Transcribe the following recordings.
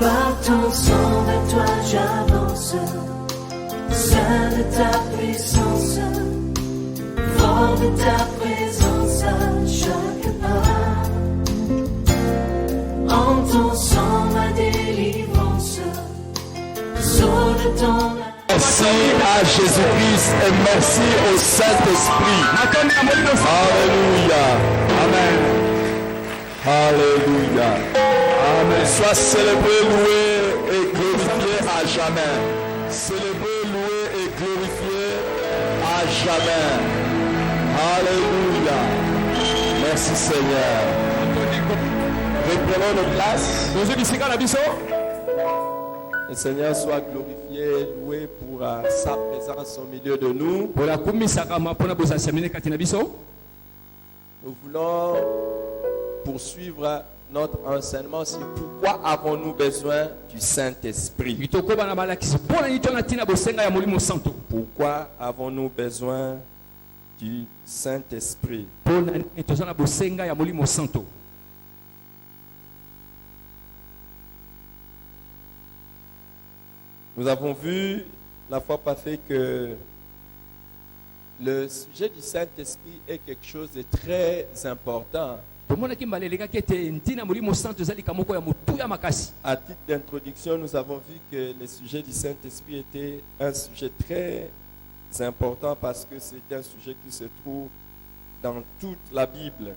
Par ton sang vers toi j'avance, saint de ta puissance, fort de ta présence à chaque pas. En ton sang ma délivrance, saut de ton Merci à Jésus-Christ et merci au Saint-Esprit. Alléluia. Amen. Alléluia. Amen. Sois célébré, loué et glorifié à jamais. Célébré, loué et glorifié à jamais. Alléluia. Merci Seigneur. Reprenons nos places. Le Seigneur soit glorifié, loué pour sa présence au milieu de nous. Nous voulons poursuivre notre enseignement sur pourquoi avons-nous besoin du Saint-Esprit. Pourquoi avons-nous besoin du Saint-Esprit? Nous avons vu la fois passée que le sujet du Saint-Esprit est quelque chose de très important. À titre d'introduction, nous avons vu que le sujet du Saint-Esprit était un sujet très important parce que c'est un sujet qui se trouve dans toute la Bible.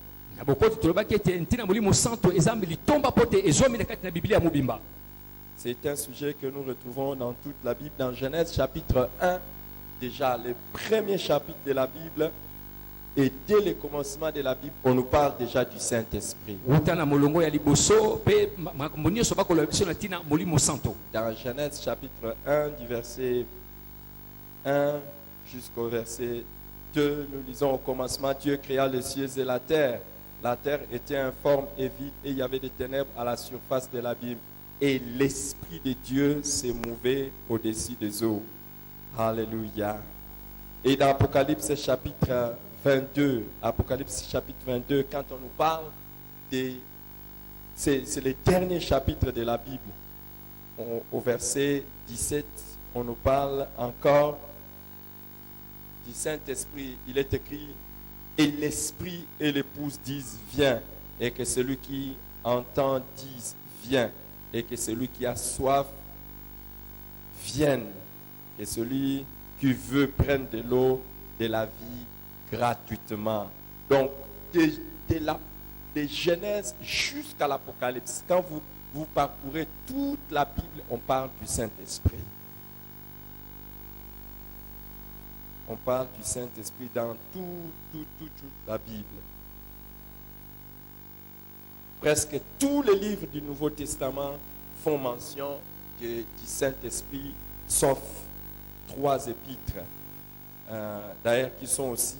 C'est un sujet que nous retrouvons dans toute la Bible, dans Genèse chapitre 1, déjà le premier chapitre de la Bible, et dès le commencement de la Bible, on nous parle déjà du Saint-Esprit. Dans Genèse chapitre 1, du verset 1 jusqu'au verset 2, nous lisons au commencement, Dieu créa les cieux et la terre. La terre était informe et vide, et il y avait des ténèbres à la surface de l'abîme. Et l'Esprit de Dieu s'est mouvé au-dessus des eaux. Alléluia. Et dans Apocalypse chapitre 22, quand on nous parle c'est le dernier chapitre de la Bible. Au verset 17, on nous parle encore du Saint-Esprit. Il est écrit, et l'Esprit et l'épouse disent, viens. Et que celui qui entend dise, viens. Et que celui qui a soif vienne. Que celui qui veut prendre de l'eau de la vie gratuitement. Donc, de Genèse jusqu'à l'Apocalypse, quand vous parcourez toute la Bible, on parle du Saint-Esprit. On parle du Saint-Esprit dans toute la Bible. Presque tous les livres du Nouveau Testament font mention du Saint-Esprit, sauf 3 épîtres, d'ailleurs qui sont aussi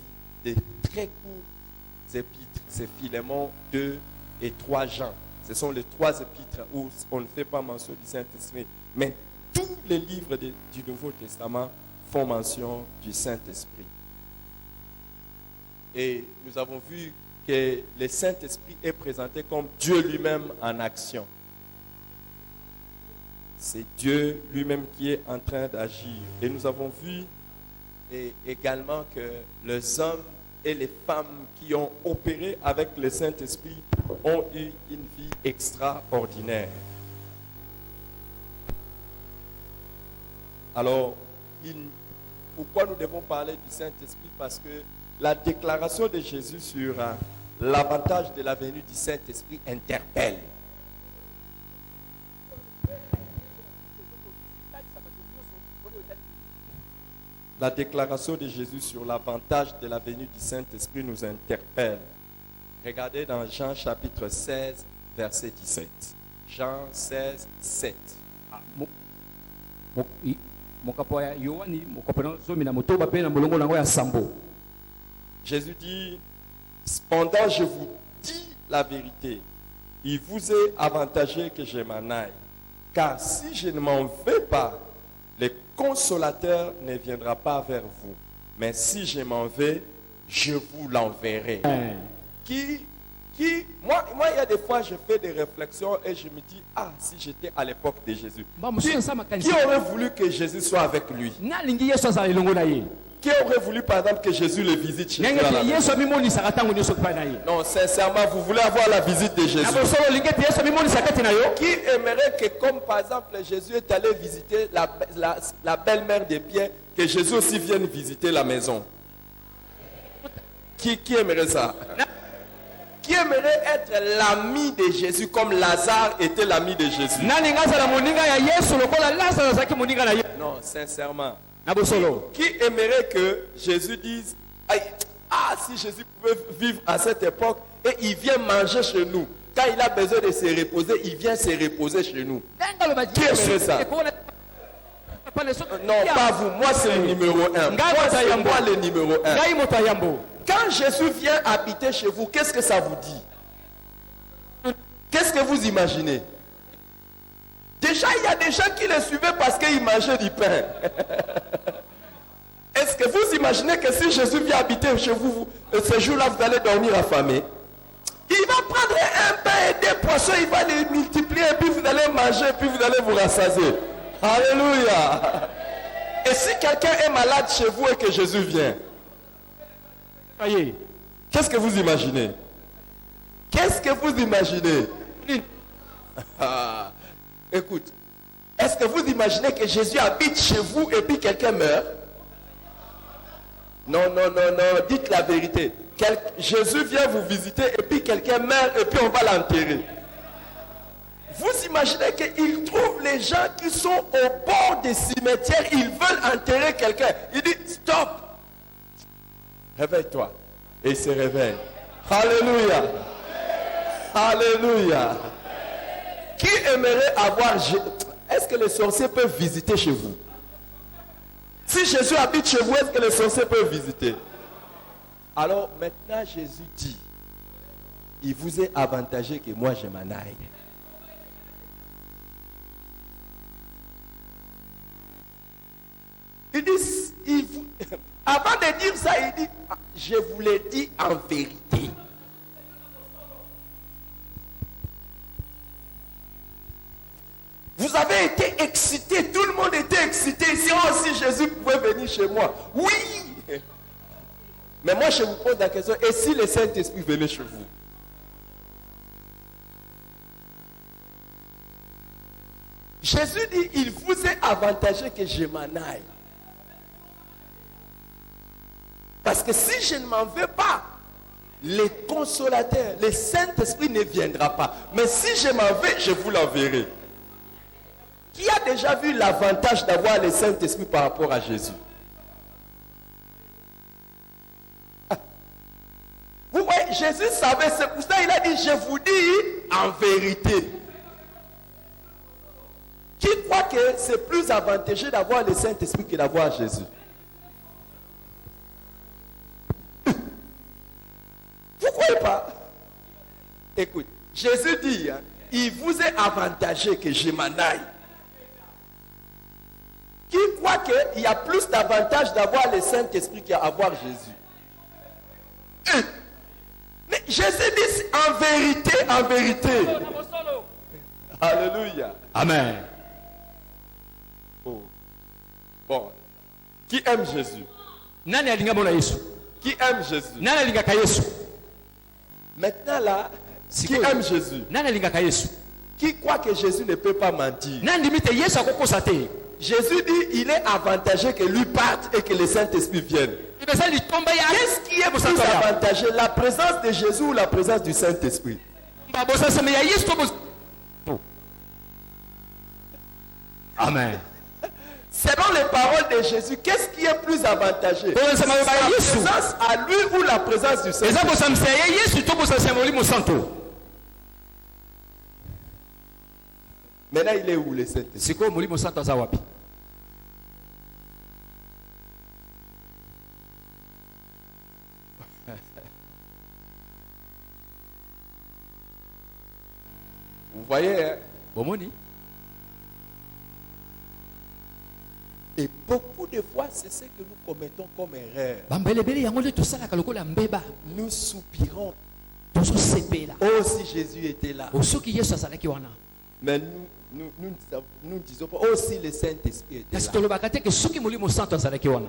des très courtes épîtres. C'est Philémon, 2 et 3 Jean. Ce sont les 3 épîtres où on ne fait pas mention du Saint-Esprit. Mais tous les livres du Nouveau Testament font mention du Saint-Esprit. Et nous avons vu que le Saint-Esprit est présenté comme Dieu lui-même en action. C'est Dieu lui-même qui est en train d'agir. Et nous avons vu également que les hommes et les femmes qui ont opéré avec le Saint-Esprit ont eu une vie extraordinaire. Alors, pourquoi nous devons parler du Saint-Esprit? Parce que la déclaration de Jésus sur l'avantage de la venue du Saint-Esprit interpelle. La déclaration de Jésus sur l'avantage de la venue du Saint-Esprit nous interpelle. Regardez dans Jean chapitre 16, verset 17. Jean 16, 7. Jésus dit, cependant je vous dis la vérité, il vous est avantageux que je m'en aille, car si je ne m'en vais pas, le consolateur ne viendra pas vers vous, mais si je m'en vais, je vous l'enverrai. Qui Moi, il y a des fois, je fais des réflexions et je me dis, ah, si j'étais à l'époque de Jésus, qui aurait voulu que Jésus soit avec lui? Qui aurait voulu, par exemple, que Jésus le visite chez lui à la maison? Non, sincèrement, vous voulez avoir la visite de Jésus. Qui aimerait que, comme par exemple, Jésus est allé visiter la belle-mère de Pierre, que Jésus aussi vienne visiter la maison? Qui aimerait ça? Qui aimerait être l'ami de Jésus comme Lazare était l'ami de Jésus? Non, sincèrement. Qui aimerait que Jésus dise, ah, si Jésus pouvait vivre à cette époque et il vient manger chez nous. Quand il a besoin de se reposer, il vient se reposer chez nous. Qui aimerait ça? Non, pas vous. Moi, c'est le numéro 1. Moi, le numéro 1. Quand Jésus vient habiter chez vous, qu'est-ce que ça vous dit? Qu'est-ce que vous imaginez? Déjà, il y a des gens qui le suivaient parce qu'ils mangeaient du pain. Est-ce que vous imaginez que si Jésus vient habiter chez vous, ce jour-là, vous allez dormir affamé? Il va prendre un pain et des poissons, il va les multiplier, et puis vous allez manger, et puis vous allez vous rassasier. Alléluia. Et si quelqu'un est malade chez vous et que Jésus vient, qu'est-ce que vous imaginez? Qu'est-ce que vous imaginez? Écoute, est-ce que vous imaginez que Jésus habite chez vous et puis quelqu'un meurt? Non, dites la vérité. Jésus vient vous visiter et puis quelqu'un meurt et puis on va l'enterrer. Vous imaginez qu'il trouve les gens qui sont au bord des cimetières, ils veulent enterrer quelqu'un. Il dit, stop. Réveille-toi. Et il se réveille. Alléluia. Alléluia. Qui aimerait avoir... Est-ce que les sorciers peuvent visiter chez vous? Si Jésus habite chez vous, est-ce que les sorciers peuvent visiter? Alors maintenant Jésus dit, il vous est avantagé que moi je m'en aille. Il dit, avant de dire ça, il dit, je vous l'ai dit en vérité. Vous avez été excités, tout le monde était excité. Si aussi Jésus pouvait venir chez moi, oui. Mais moi je vous pose la question, et si le Saint-Esprit venait chez vous? Jésus dit, il vous est avantagé que je m'en aille. Parce que si je ne m'en vais pas, le consolateur, le Saint-Esprit ne viendra pas. Mais si je m'en vais, je vous l'enverrai. Qui a déjà vu l'avantage d'avoir le Saint-Esprit par rapport à Jésus? Vous voyez, Jésus savait, c'est pour ça qu'il a dit, je vous dis en vérité. Qui croit que c'est plus avantageux d'avoir le Saint-Esprit que d'avoir Jésus? Vous ne croyez pas? Écoute, Jésus dit, il vous est avantagé que je m'en aille. Qui croit qu'il y a plus d'avantage d'avoir le Saint-Esprit qu'avoir Jésus? Mais Jésus dit en vérité. Alléluia. Amen. Oh. Bon. Qui aime Jésus? Nani alinga mona Yesu? Qui aime Jésus? Nani alinga ka Yesu? Maintenant là, qui aime Jésus? Nani alinga ka Yesu? Qui croit que Jésus ne peut pas mentir? Nani limite Yesu akokosa te? Jésus dit il est avantageux que lui parte et que le Saint-Esprit vienne. Qu'est-ce qui est plus avantageux, la présence de Jésus ou la présence du Saint-Esprit? Amen. Selon les paroles de Jésus, qu'est-ce qui est plus avantageux? La présence à lui ou la présence du Saint-Esprit? Maintenant, il est où le Saint-Esprit? Vous voyez, hein? Et beaucoup de fois, c'est ce que nous commettons comme erreur. Nous soupirons tozosepela Oh, si Jésus était là. osoki yesu azalaki wana Mais nous disons pas, oh, si le Saint-Esprit était kasi là. tolobaka te ke soki molimo santo azalaki wana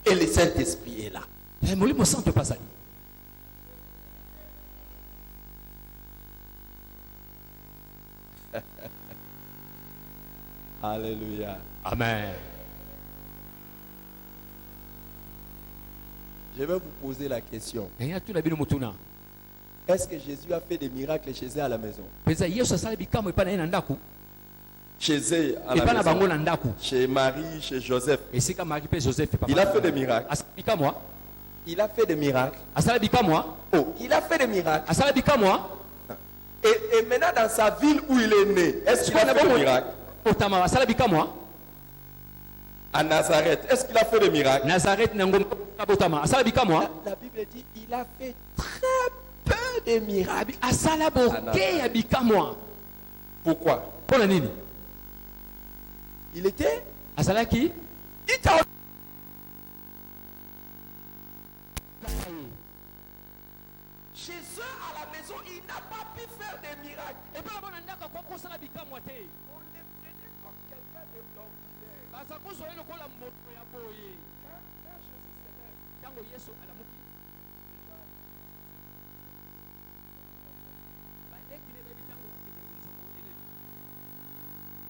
Et le Saint-Esprit est là. molimo santo mpe azali Alléluia. amen. Je vais vous poser la question. naya tuna bino motuna Est-ce que Jésus a fait des miracles chez eux à la maison? mpenza yesu asala bikamwa epai na ye na ndako Chez eux à epai la na bango maison. na ndako Chez Marie, chez Joseph. esika mari mpe joseph papa Il a fait des miracles. asala bikamwa Il a fait des miracles. asala bikamwa Oh, il a fait des miracles. asala bikamwa Et maintenant, dans sa ville où il est né, est-ce qu'il a fait des miracles? otama asala bikamwa À Nazareth, est-ce qu'il a fait des miracles? nazareth na ngomba botama asala bikamwa La Bible dit il a fait très peu de miracles. asala boke ya bikamwa Pourquoi? mpo na nini Il était. azalaki Il t'a- Chez eux à la maison, il n'a pas pu faire des miracles. epai na bona ndako akoki kosala bikamwa te On les prenait comme quelqu'un d'ordinaire. baza kozwa ye lokola moto ya boye Quand Jésus se lève, ntango yesu alamuki balekile bebi ntango bakendeli nzongo enene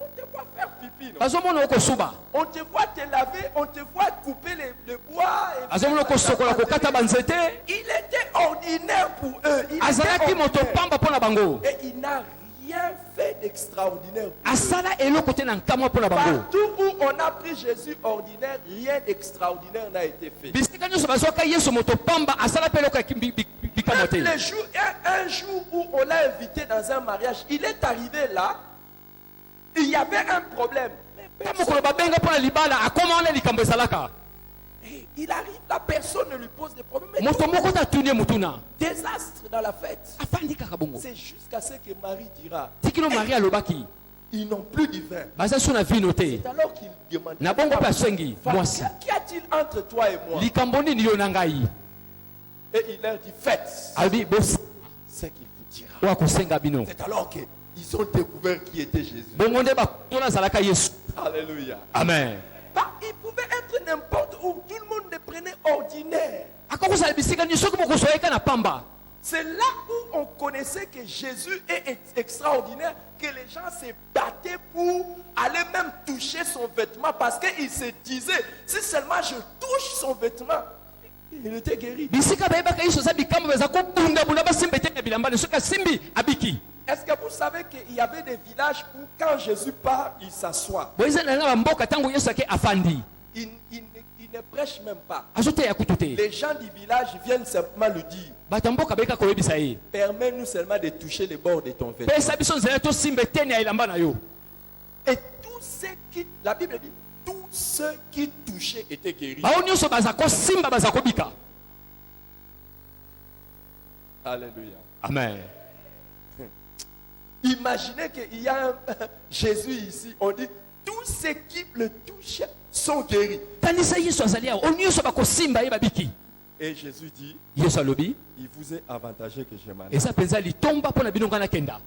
on te voit faire pipi. Non? bazomona okosuba On te voit te laver, on te voit couper le bois. Et azomona okosokola kokata banzete il était ordinaire pour eux. Il était azalaki moto ordinaire. pamba mpo na bango Et il n'a rien fait d'extraordinaire pour eux. asala eloko te na nkamwa mpo na bango Partout où on a pris Jésus ordinaire, rien d'extraordinaire n'a été fait. bisika nyonso bazwaka yesu moto pamba asala mpe eloko ya bikamwa Même te les jours, un jour où on l'a invité dans un mariage, il est arrivé là, il y avait un problème. Mais ta personne- mokolo babenga mpo na libala akoma wana likambo ezalaka Et il arrive là, personne ne lui pose des problèmes. Mais moto moko te atuni ye motuna désastre dans la fête. afandi kaka bongo C'est jusqu'à ce que Marie dira, tikino mari alobaki ils n'ont plus de vin. baza so na vino te C'est alors qu'il demande, na bongo mpe asengi Femme, mwasi qu'y a-t-il entre toi et moi? likambo nini yo na ngai Et il leur dit, faites alobi bosi ce qu'il vous dira. oyo akosenga bino C'est alors qu'ils ont découvert qui était Jésus. bongo nde bakutona azalaka yesu Alléluia. amen Bah, il pouvait être n'importe où. Tout le monde le prenait ordinaire. akoki kozala bisika nyonso soki bokozwa ye ka na pamba C'est là où on connaissait que Jésus est extraordinaire, que les gens se battaient pour aller même toucher son vêtement parce qu'ils se disaient, si seulement je touche son vêtement, il était guéri. bisika bayebaka yesu aza bikambo baza kobundabunda basimba ete ya bilamba ne soki asimbi abiki Est-ce que vous savez qu'il y avait des villages où quand Jésus part, il s'assoit. boyeza na nga bamboka ntango yesu ake afandi Il ne prêche même pas. azoteya kutu te Les gens du village viennent simplement lui dire, bato ya mboka bayeka koyebisa ye permets-nous seulement de toucher les bords de ton vêtement. pesa biso nzela tosimba etene ya elamba na yo Et tous ceux qui, la Bible dit, tous ceux qui touchaient étaient guéris. bao nyonso baza kosimba baza kobika Alléluia. amen Imaginez qu'il y a un Jésus ici. On dit, tous ceux qui le touchent sont guéris. kanisa yesu azali awa oyo nyonso bakosimba ye babiki Et Jésus dit, yesu alobi il vous est avantageux que je m'en aille. eza mpenza litomba mpo na bino ngai nakenda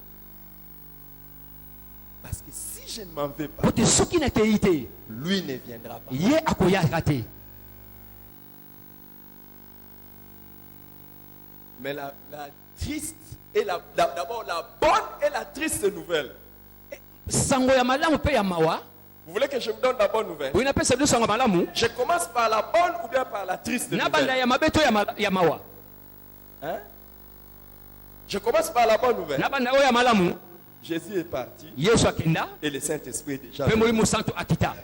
Parce que si je ne m'en vais pas, po te soki nakei te lui ne viendra pas. ye akoyaka te Mais la triste et d'abord la bonne et la triste nouvelle. sango ya malamu mpe ya mawa Vous voulez que je vous donne la bonne nouvelle? oyo napesa bino sango ya malamu Je commence par la bonne ou bien par la triste nabanda nouvelle? ya mabe to ya mawa Hein? Je commence par la bonne nouvelle. nabanda oyo ya malamu Jésus est parti yesu akenda et le Saint-Esprit est déjà mpe venu. molimo santo akita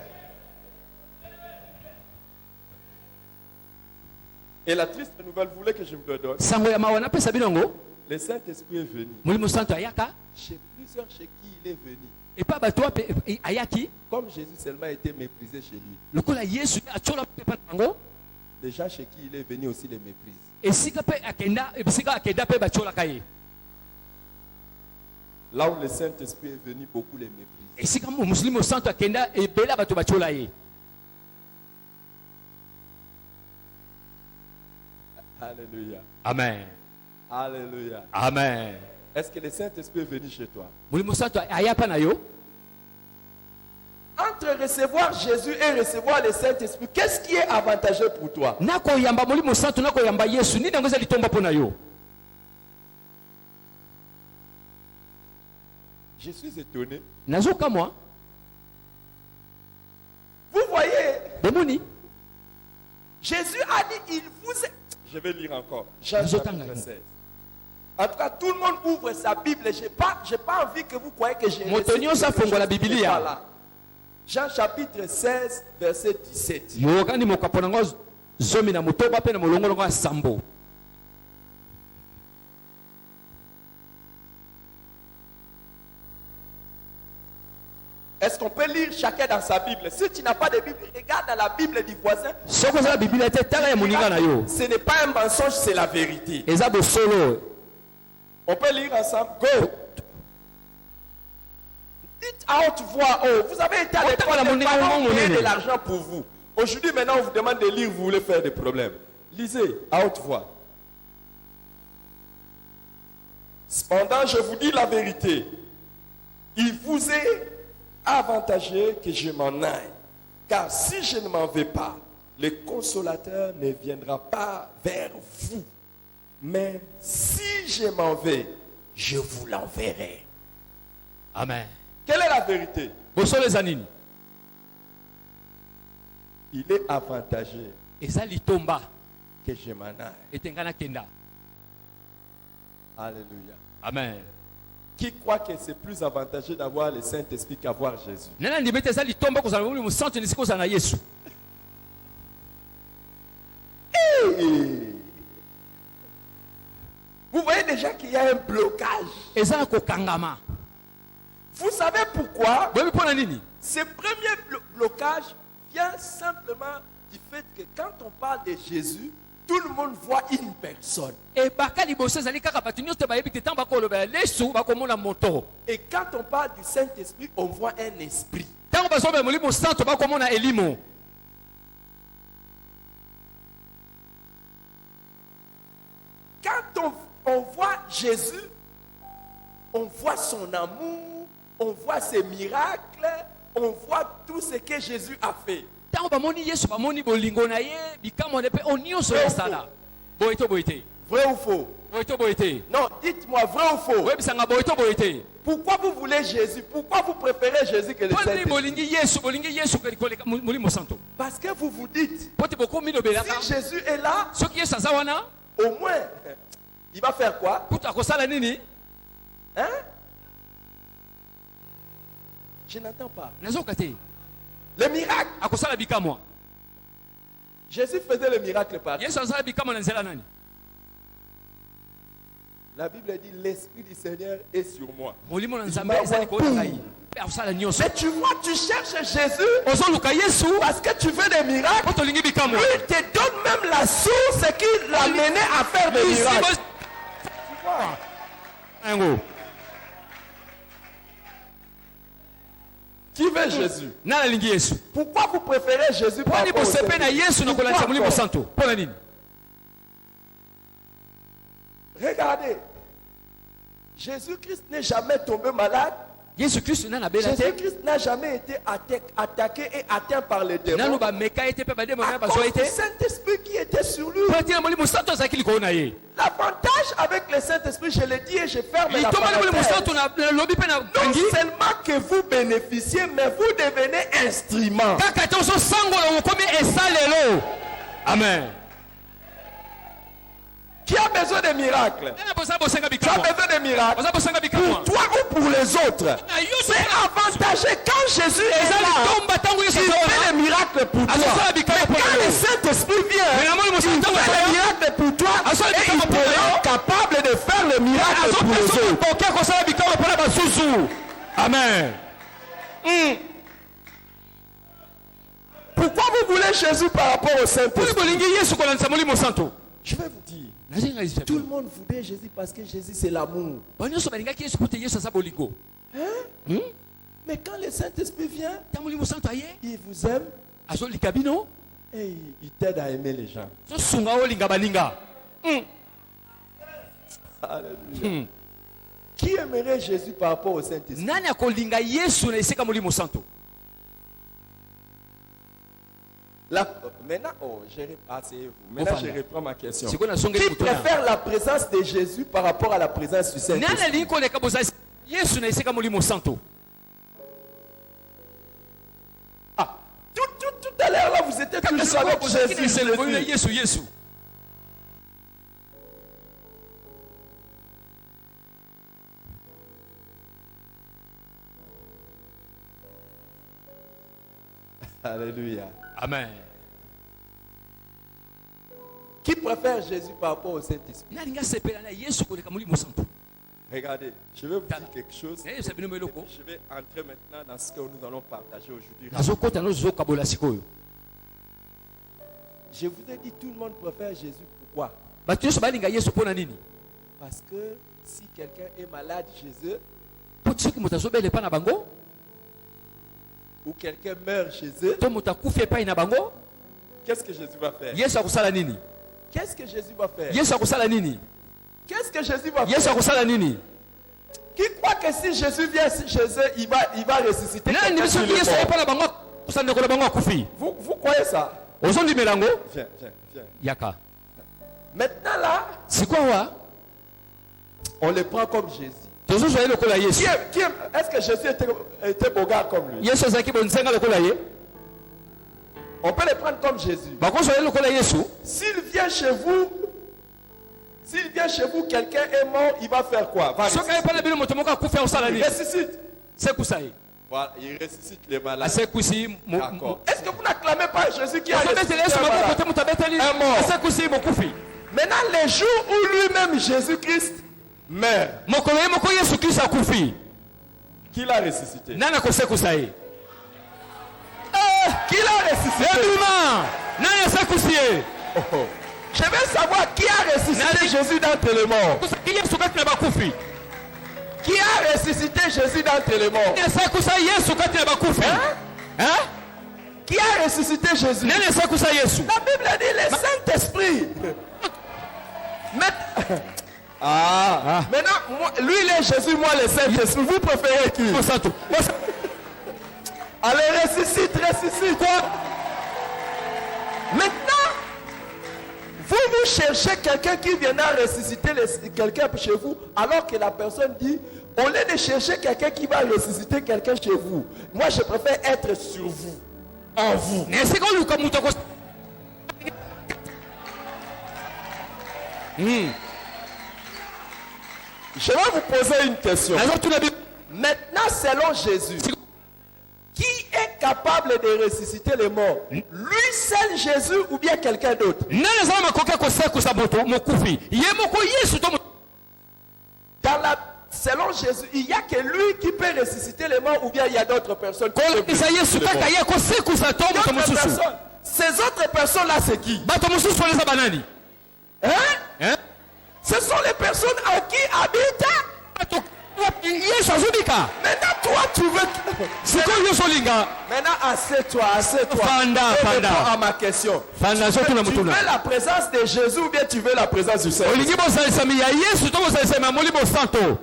Et la triste nouvelle, vous voulez que je vous le donne? sango ya mawa napesa bino yango Le Saint-Esprit est venu. molimo santo ayaka Chez plusieurs chez qui il est venu. epa bato wape ayaki Comme Jésus seulement était méprisé chez lui. lokola yesu atyola mpe epa na bango Les gens chez qui il est venu aussi les méprisent. esika akenda mpe batyolaka ye Là où le Saint-Esprit est venu, beaucoup les méprisent. esika molimo santo akenda ebele ya bato batyola ye Alléluia. Amen. Alléluia. Amen. Est-ce que le Saint-Esprit est venu chez toi? Molimo Santo aya pa na yo. Entre recevoir Jésus et recevoir le Saint-Esprit, qu'est-ce qui est avantageux pour toi? Nako yamba Molimo Santo nako yamba Yesu nini ngoza litomba pona yo. Je suis étonné. Nazoka moi. Vous voyez, Demoni. Jésus a dit, il vous est... Je vais lire encore. Jean Nous chapitre entendons. 16. En tout cas, tout le monde ouvre sa Bible. Je n'ai pas envie que vous croyez que j'ai Motonio sa fongo la Biblia. Voilà. Jean chapitre 16, verset 17. Yokani mokapona ngo zomi na mutoba pe na molongolongo ya sambo. Est-ce qu'on peut lire chacun dans sa Bible? Si tu n'as pas de Bible, regarde dans la Bible du voisin. Soko za Biblia te tala ya moninga na yo. Ce n'est pas un mensonge, c'est la vérité. Eza bo solo. On peut lire ensemble. Go. Dites à haute voix, oh, vous avez été à l'école, les parents ont payé de l'argent pour vous. Aujourd'hui, maintenant, on vous demande de lire, vous voulez faire des problèmes. Lisez à haute voix. Cependant, je vous dis la vérité. Il vous est avantageux que je m'en aille. Car si je ne m'en vais pas, le consolateur ne viendra pas vers vous. Mais si je m'en vais, je vous l'enverrai. Amen. Quelle est la vérité? Bosolo zanini. Il est avantageux Eza litomba que je m'en aille. etengana kenda. Alléluia. Amen. Qui croit que c'est plus avantageux d'avoir le Saint-Esprit qu'avoir Jésus? Nana ndimete eza litomba ko zana Molimo Santo ni siko zana Yesu. Hey! Vous voyez déjà qu'il y a un blocage. Eza na kokangama. Vous savez pourquoi? Bobi pona nini? Ce premier blocage vient simplement du fait que quand on parle de Jésus, tout le monde voit une personne. E baka liboso ezali kaka bato nyonso bayebi te ntango bakolobela Yesu bakomona moto. Et quand on parle du Saint-Esprit, on voit un esprit. Ntango bazobela Molimo Santo bakomona elimo. Quand on voit Jésus, on voit son amour, on voit ses miracles, on voit tout ce que Jésus a fait. Ntango bamoni Yesu bamoni bolingo na ye bikamo ne pe onyoso ya sala. Boyito boyite. Vrai ou faux? Boyito boyite. Non, dites-moi vrai ou faux? Webisanga boyito boyite. Pourquoi vous voulez Jésus? Pourquoi vous préférez Jésus que le Poni Saint-Esprit? bolingi Yesu koleka Molimo Santo. Parce que vous vous dites, Poti bokomi lobelaka. si Jésus est là, Soki Yesu aza wana, au moins, il va faire quoi? kutu akosala nini? Hein? Je n'entends pas. Nazoka te. Le miracle. Akosala bikamo. Jésus faisait le miracle par Yesu azala bikamo na nzela nani? La Bible dit l'Esprit du Seigneur est sur moi. Molimo na Nzambe ezali ko ngai. Pe akosala nyonso. Mais tu vois, tu cherches Jésus Ozoluka Yesu, parce que tu veux des miracles. poto lingi bikamo. Il te donne même la source qui l'a mené à faire des miracles. Tu vois? Ngo. Qui veut Jésus? Nala lingi Yesu. Pourquoi vous préférez Jésus par Poni rapport au bosepe na Saint-Esprit? Yesu na kolanisa Molimo Pourquoi? Santo. Pona nini? Regardez, Jésus-Christ n'est jamais tombé malade. Yesu Kristo na bela te. Jésus-Christ n'a jamais été attaqué et atteint par les démons. Nalo ba meka ete pe ba demo na À ba cause zo du ete. Saint-Esprit qui était sur lui. Poti na Molimo Santo azakili ko na ye. L'avantage avec le Saint-Esprit, je le dis et je ferme la Litoma na Molimo parenthèse. Santo na lobi pe na Non kangi. seulement que vous bénéficiez, mais vous devenez instrument. Kaka tozo sango lo komi esalelo. Amen. Qui a besoin de miracles? Nana bosa bosenga Tu as bikamo. besoin de miracles. Bosa bosenga bikamo. Pour toi ou pour les autres. Na yo C'est avantageux quand Jésus est ezali là. tomba tango Il Yesu fait aza des miracles pour toi. azosala bikamo Quand pona le yo. Saint-Esprit Mais vient, na Molimo il Santo fait des aza miracles pour toi Azosala et il bikamo te pona yo. rend capable de faire le miracle pour les azopeso autres. koke kosala bikamo mpona basusu. Amen. Pourquoi vous voulez Jésus par rapport au Poni Saint-Esprit? bolingi Yesu kolandisa Molimo Santo. Je vais vous dire, Nazenga Yesu. tout le monde voulait Jésus parce que Jésus c'est l'amour. Banyonso balingaki Yesu kuta Yesu aza bolingo. Mais quand le Saint-Esprit vient, Ta Molimo Santo aye il vous aime azolika bino et il t'aide à aimer les gens. zosunga olinga baninga. Alléluia. Qui aimerait Jésus par rapport au Saint-Esprit? Nani akolinga Yesu na esika molimo santo? Maintenant, Maintenant, je reprends ma question. Siko na songe Qui mutuna. préfère la présence de Jésus par rapport à la présence du Nani Saint-Esprit? alingi koleka boza Yesu na esika molimo santo? Ah, tout à l'heure, là, vous étiez toujours avec Jésus. Yesu Yesu. Alléluia. Amen. Qui préfère Jésus par rapport au Saint-Esprit? Nalinga sepela na Yesu koleka molimo santo. Regardez, je vais vous dire quelque chose. Eh sabino meloko. Je vais entrer maintenant dans ce que nous allons partager aujourd'hui. Azokota no zokabola sikoyo. Je vous ai dit, tout le monde préfère Jésus. Pourquoi? Batu nyonso balinga Yesu pona nini? Parce que si quelqu'un est malade chez eux, Po soki moto azobela epai na bango, ou quelqu'un meurt chez eux, to moto akufi epai na bango, qu'est-ce que Jésus va faire? Yesu akosala nini? Qu'est-ce que Jésus va faire? Yesu akosala nini? Qu'est-ce que Jésus va Yesu faire? akosala nini? Qui croit que si Jésus vient chez eux, il va ressusciter Nani quelqu'un biso sur le Yesu mort? epai na bango kusandeko na bango akufi? Vous croyez ça? Ozondimela yango? Viens. Yaka. Maintenant là, Sikwawa on le prend comme Jésus. tozozwa ye lokola Yesu. Est-ce que Jésus était beau gars comme lui? Yesu azalaki bonzenga lokola ye. On peut le prendre comme Jésus. Bakozwa ye lokola Yesu. S'il vient chez vous, quelqu'un est mort, il va faire quoi? Va Soki aye epai na bino moto moko akufi akosala il nini? ressuscite. Sekusa ye. Voilà, il ressuscite les malades. Asekusi D'accord. Est-ce que vous n'acclamez pas Jésus qui a ressuscité ozobetela Yesu un maboko malade? te moto abeteli Un mort. asekusi mokufi. Maintenant, les jours où lui-même, Jésus-Christ, meurt, Mokolo ye moko Yesu Kristo akufi. qui l'a ressuscité? Nani akosekusa ye? Qui l'a ressuscité? Ebima! Nani asekusi ye? Oh. Je veux savoir qui a ressuscité Nani- Jésus d'entre les morts. Kusaki Yesu kati na bakufi. Qui a ressuscité Jésus d'entre les morts? Nani asekusa Yesu kati na bakufi? Hein? Qui a ressuscité Jésus? Nani asekusa Yesu? La Bible dit le Saint-Esprit. Maintenant, lui il est Jésus, moi le Saint-Esprit. Vous préférez qui? Mosanto. Allez, ressuscite. Quoi? Maintenant, vous cherchez quelqu'un qui viendra ressusciter quelqu'un chez vous, alors que la personne dit, au lieu de chercher quelqu'un qui va ressusciter quelqu'un chez vous, moi je préfère être sur vous, en vous. Nesika oluka mutu akos. Je vais vous poser une question. Nazotuna bi. Maintenant, selon Jésus, qui est capable de ressusciter les morts? Lui seul Jésus ou bien quelqu'un d'autre? Nani azala makoki akosekusa moto mokufi? Ye moko Yesu to moto. Selon Jésus, il n'y a que lui qui peut ressusciter les morts ou bien il y a d'autres personnes qui peuvent Kolekisa Yesu ressusciter les kaka morts? ye akosekusa to moto D'autres mosusu. personnes. Ces autres personnes-là, c'est qui? Bato mosusu eza banani? Hein? Hein? Ce sont les personnes en qui habite. Bato Yesu azobika. Maintenant, toi, tu veux... Sikoyo Yesu olinga. Maintenant, assieds-toi. Fanda, Et fanda. réponds à ma question. Fanda zotuna Tu mutuna. veux la présence de Jésus ou bien tu veux la présence du Seigneur? Olingi bozalisami ya Yesu to bozalisami ya molimo santo.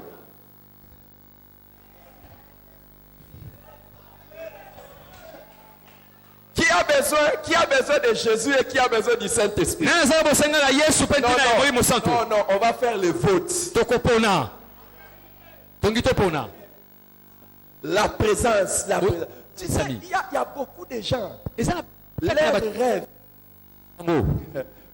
Qui a besoin de Jésus et qui a besoin du Saint-Esprit? Nani azala bosenga na Yesu pe ntina ya molimo santo. Non, on va faire le vote. Tokopona. Tongi topona. La présence. Tu sais, Samy. il y a beaucoup de gens. Eza na Leurs rêves. bango.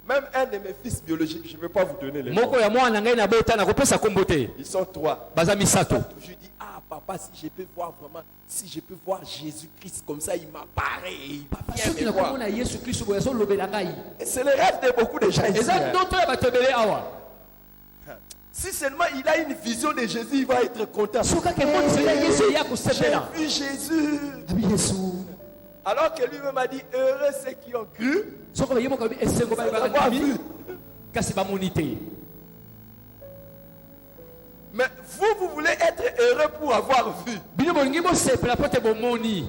Même un de mes fils biologiques, je ne vais pas vous donner les noms. Moko ya mwana ngai na bota na kopesa kombo te. Ils sont trois. Baza misato. Je dis, ah papa, si je peux voir vraiment, si je peux voir Jésus-Christ comme ça, il m'apparaît. Il vient Soki me na voir. komona Yesu Kristo boya so lobela ngai. Et c'est le rêve de beaucoup de gens ici. Eza hein. ndoto ya bato ebele awa. Si seulement il a une vision de Jésus, il va être content. Soka ke moni sela Yesu ya J'ai kosepela. vu Jésus. Abi Yesu. Alors que lui-même a dit, heureux ceux qui ont cru, Soko ba yemo ka esengo ba d'avoir ba vu. kasi ba monite. Mais vous voulez être heureux pour avoir vu. Bino bolingi bo sepela pote bo moni.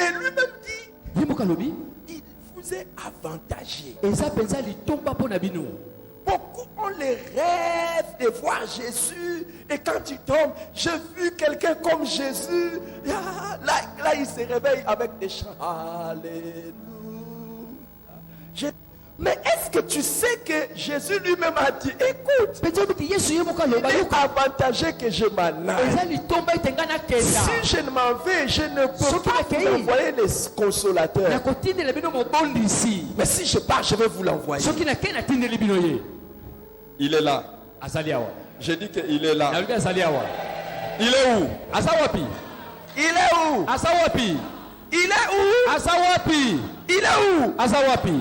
Et lui-même dit, Yemo ka lobi. vous vous est avantagé. eza mpenza litomba mpo na bino. Beaucoup ont les rêves de voir Jésus. Et quand il tombe, j'ai vu quelqu'un comme Jésus. Là, il se réveille avec des chants. Alléluia. Mais est-ce que tu sais que Jésus lui-même a dit, écoute, mpenza biti yesu ye moko il aloba est yoka avantagé que je m'en aille. eza litomba ete ngai nakenda Si je ne m'en vais, je ne peux Soki pas nakei. vous envoyer les consolateurs. nakotindela bino mobondisi. Mais si je pars, je vais vous l'envoyer. soki nakei natindeli bino ye Il est là. azali awa Je dis qu'il est là. nalobi azali awa. Il est où? aza wapi? Il est où? aza wapi? Il est où? aza wapi? Il est où? aza wapi?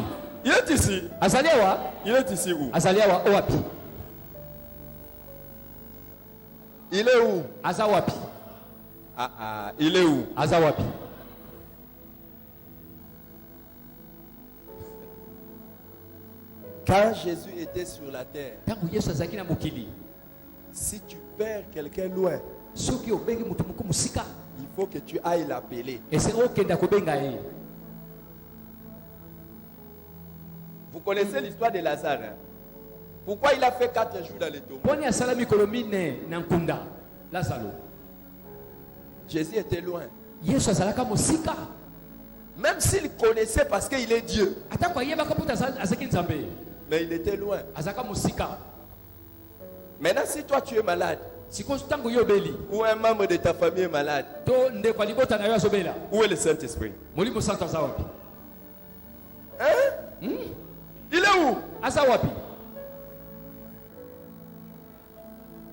Il est ici. azali awa. Il est ici où? azali awa wapi? Il est où? aza wapi? Il est où? aza wapi? Quand Jésus était sur la terre, ntango yesu azalaki na mokili, si tu perds quelqu'un loin, soki obengi moto moko mosika il faut que tu ailles l'appeler. esengi okenda kobenga ye. Vous connaissez l'histoire de Lazare, hein? Pourquoi il a fait 4 jours dans les tombeaux? mponi asala mikolo mine na nkunda lazaro. Jésus était loin. yesu azalaka mosika Même s'il connaissait parce qu'il est Dieu, atako ayebaka mpo azalaki nzambe, mais il était loin. azalaka mosika. Maintenant, si toi tu es malade, sikoyo ntango yo obeli ou un membre de ta famille est malade, to ndeko ya libota na yo azobela, où est le Saint-Esprit? molimo santo aza wapi? Hein? Il est où? aza wapi?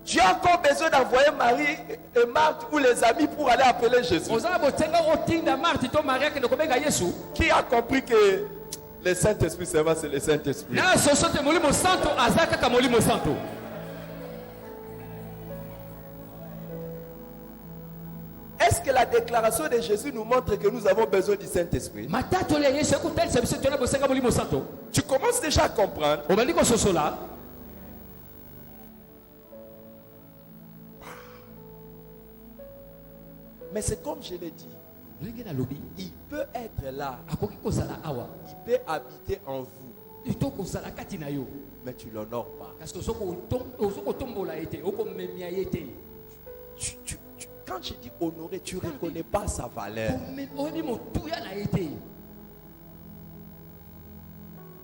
Tu as encore besoin d'envoyer Marie et Marthe ou les amis pour aller appeler Jésus. ozala botenga otinda marti to maria akende kobenga yesu. Qui a compris que le Saint-Esprit, seulement c'est le Saint-Esprit? na soso te molimo santo aza kaka molimo santo. Est-ce que la déclaration de Jésus nous montre que nous avons besoin du Saint-Esprit? matato le yesu ekotalisa biso tona bosenga molimo santo. Tu commences déjà à comprendre. obandi kososola. Mais c'est comme je l'ai dit, ndenge nalobi il peut être là, akoki kozala awa il peut habiter en vous, to kozala kati na yo, mais tu ne l'honores pas. kasi ozokotombola ye te, okomemia ye te. Quand je dis honorer, tu ne reconnais pas sa valeur. oyebi motuya na ye te,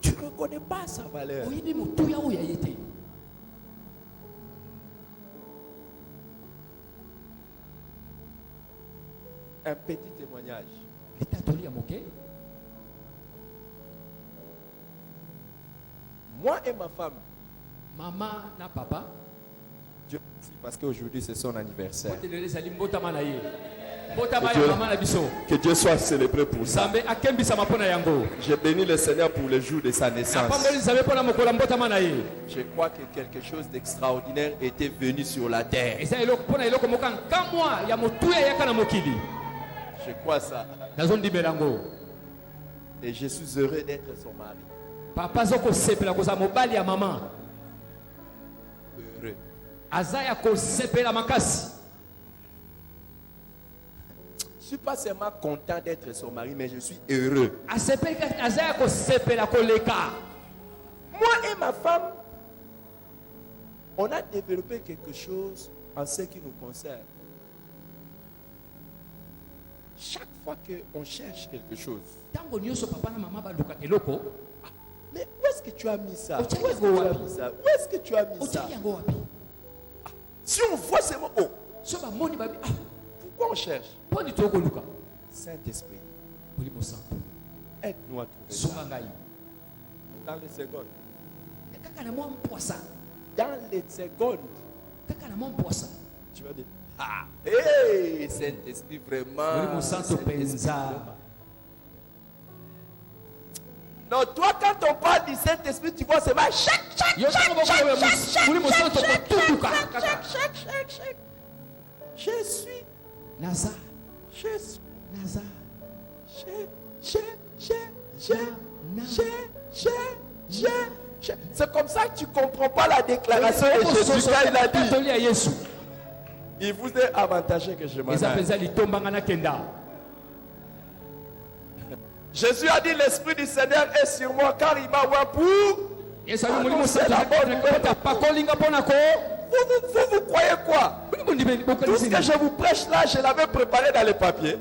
Tu ne reconnais pas sa valeur. oyebi motuya oyo ya ye te. Un petit témoignage. litatoli ya moke. Moi et ma femme, mama na papa Dieu merci parce qu'aujourd'hui c'est son anniversaire. botelelo ezali mbotama na ye, mbotama Que ya Dieu- mama na biso. Que Dieu soit célébré pour ça. nzambe akembisama mpo na yango. J'ai béni le Seigneur pour le jour de sa naissance. apamboli nzambe mpo na mokolo ya mbotama na ye. Je crois que quelque chose d'extraordinaire était venu sur la terre. eza eloko mpo na eloko moka nkamwa ya motuya eyaka na mokili. Je crois ça. nazondimela yango. Et je suis heureux d'être son mari. papa aza kosepela kozala mobali ya mama, Heureux. aza ya kosepela makasi. Je ne suis pas seulement content d'être son mari, mais je suis heureux. asepeli kaka, aza ya kosepela koleka. Moi et ma femme, on a développé quelque chose en ce qui nous concerne. Chaque fois qu'on cherche quelque chose, ntango nyonso papa na mama balukaka eloko, mais où est-ce que tu as mis ça? Où Otiaki est-ce que yango tu as wapi? mis ça? Où est-ce que tu as mis ça? otiaki yango wapi? Si on voit ces mots, oh, so bamoni babi pourquoi on cherche? mponi tokoluka. Saint-Esprit, molimo santo aide-nous à trouver ça. sunga ngai Dans les secondes. kaka na mwa mpwasa, Dans les secondes, kaka na mwa mpwasa. tu vas dire, ah, hey, Saint-Esprit, vraiment. molimo santo Saint-Esprit, mpenza. vraiment. Non, toi, quand on parle du Saint-Esprit, tu vois, c'est mal. Chaque, yo ntango bokoyoya molimo santo kotunduka kaka. Je suis, naza je suis, naza C'est comme ça que tu ne comprends pas la déclaration de Jésus quand il a dit, tatoli ya yesu il vous est avantagé que je m'en eza aille. mpenza litombanga nakenda. Jésus a dit, l'Esprit du Seigneur est sur moi car il m'a oint pour... Yesu ali mulimo santa pata pakolinga pona ko. Vous croyez quoi? Tout ce que je vous prêche là, je l'avais préparé dans les papiers.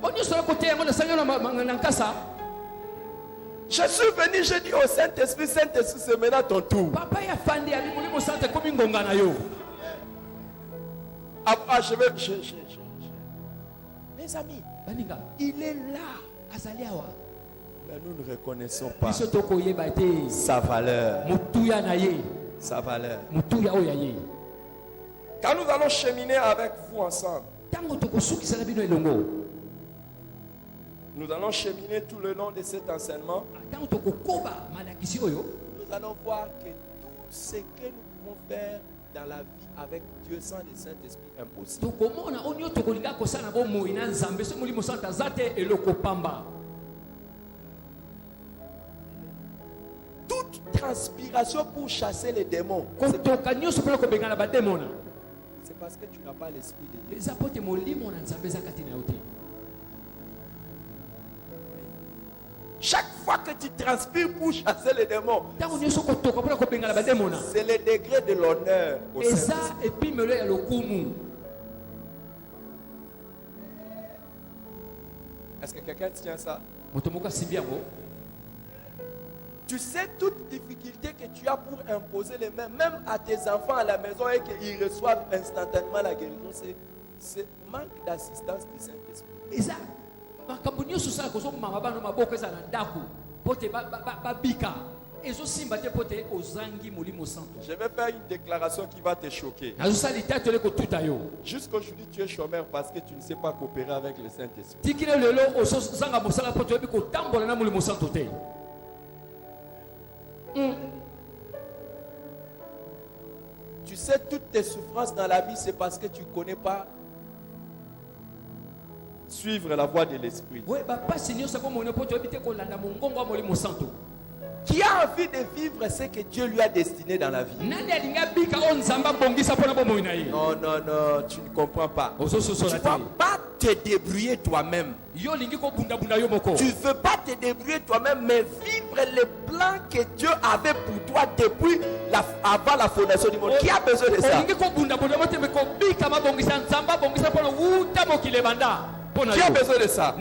Je suis venu, j'ai dit au Saint-Esprit, Saint-Esprit, c'est maintenant ton tour. Ah, mes amis, il est là. Mais nous ne reconnaissons pas sa valeur. Sa valeur. Quand nous allons cheminer avec vous ensemble, nous allons cheminer tout le long de cet enseignement. Nous allons voir que tout ce que nous pouvons faire dans la vie avec Dieu sans le Saint-Esprit est impossible. Toute transpiration pour chasser les démons, c'est parce que tu n'as pas l'Esprit de Dieu. Chaque fois que tu transpires pour chasser les démons, c'est le degré de l'honneur au Saint-Esprit. Est-ce que quelqu'un tient ça? Tu sais toute difficulté que tu as pour imposer les mains, même à tes enfants à la maison, et qu'ils reçoivent instantanément la guérison, c'est manque d'assistance du Saint-Esprit. Je vais faire une déclaration qui va te choquer. Jusqu'aujourd'hui, tu es chômeur parce que tu ne sais pas coopérer avec le Saint-Esprit. Tu sais toutes tes souffrances dans la vie, c'est parce que tu ne connais pas suivre la voie de l'Esprit. Qui a envie de vivre ce que Dieu lui a destiné dans la vie? Non, tu ne comprends pas. Tu ne vas pas te débrouiller toi-même. Tu ne veux pas te débrouiller toi-même, mais vivre les plans que Dieu avait pour toi depuis avant la fondation du monde. Qui a besoin de ça? Qui a besoin de ça?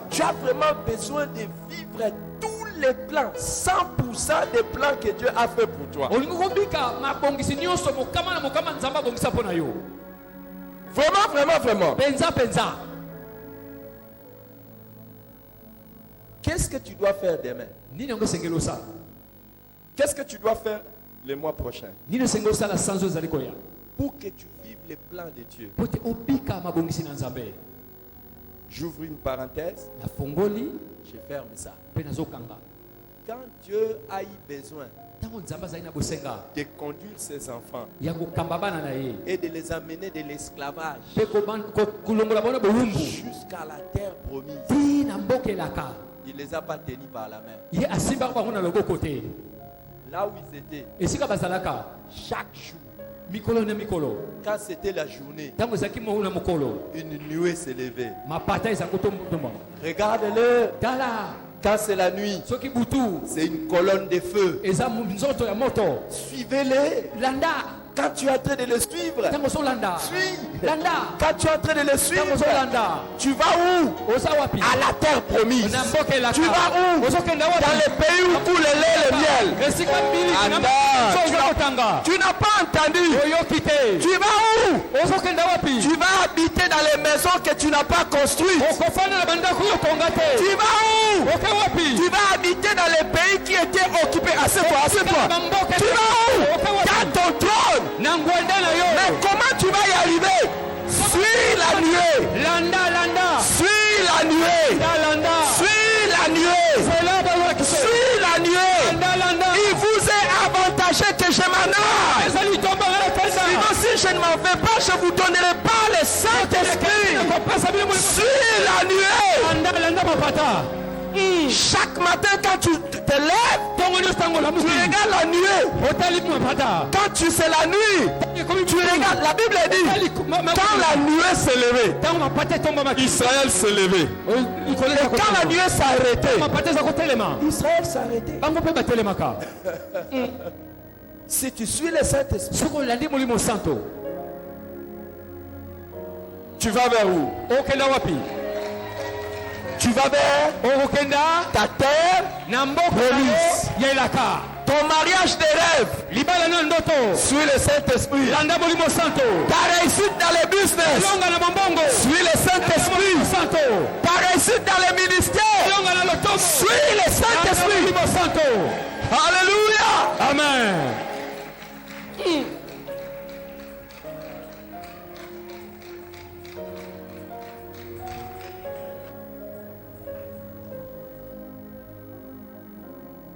Tu as vraiment besoin de vivre tous les plans, 100% des plans que Dieu a fait pour toi. Vraiment. Qu'est-ce que tu dois faire demain? Qu'est-ce que tu dois faire le mois prochain? Pour que tu vives les plans de Dieu. J'ouvre une parenthèse. Je ferme ça. Quand Dieu a eu besoin de conduire ses enfants et de les amener de l'esclavage jusqu'à la terre promise, il ne les a pas tenus par la main. Là où ils étaient, chaque jour, quand c'était la journée, une nuée s'est levée. Regarde-le. Quand c'est la nuit, c'est une colonne de feu. Suivez-les. Quand tu es en train de le suivre, suis. Quand tu es en train de le suivre, tu vas où? À la terre promise. Tu vas où? Dans le pays où coule le lait et le miel. Tu n'as pas entendu. Tu vas où? Tu vas habiter dans les maisons que tu n'as pas construites. Tu vas où? Tu vas habiter dans les pays qui étaient occupés. Assieds-toi. Tu vas où? Dans ton trône. Mais comment tu vas y arriver? Suis la nuée. Suis la nuée. Suis la nuée. Suis la nuée. Il vous est avantagé que je m'en aille. Sinon, si je ne m'en vais pas, je ne vous donnerai pas le Saint-Esprit. Suis la nuée. Chaque matin quand tu te lèves, tu regardes la nuée. Quand c'est la nuit, tu regardes la Bible dit, quand la nuée s'est levée, ntango mapata etomba makili Israël s'est levé. likolo Et quand la nuée s'est arrêtée, mapata eza kotelema Israël s'est arrêté. bango mpe batelemaka. Si tu suis le Saint-Esprit, soki olandi molimo santo tu vas vers où? okenda wapi? Tu vas vers okokenda ta terre na mboka promise. ya elaka. Ton mariage de rêve. libala na ndoto Suis le Saint-Esprit. landa molimo santo. Ta réussite dans les business. longa na mambongo Suis le Saint-Esprit. santo. Ta réussite dans les ministères. longa na lotomo Suis le Saint-Esprit. molimo santo. Alléluia. Amen.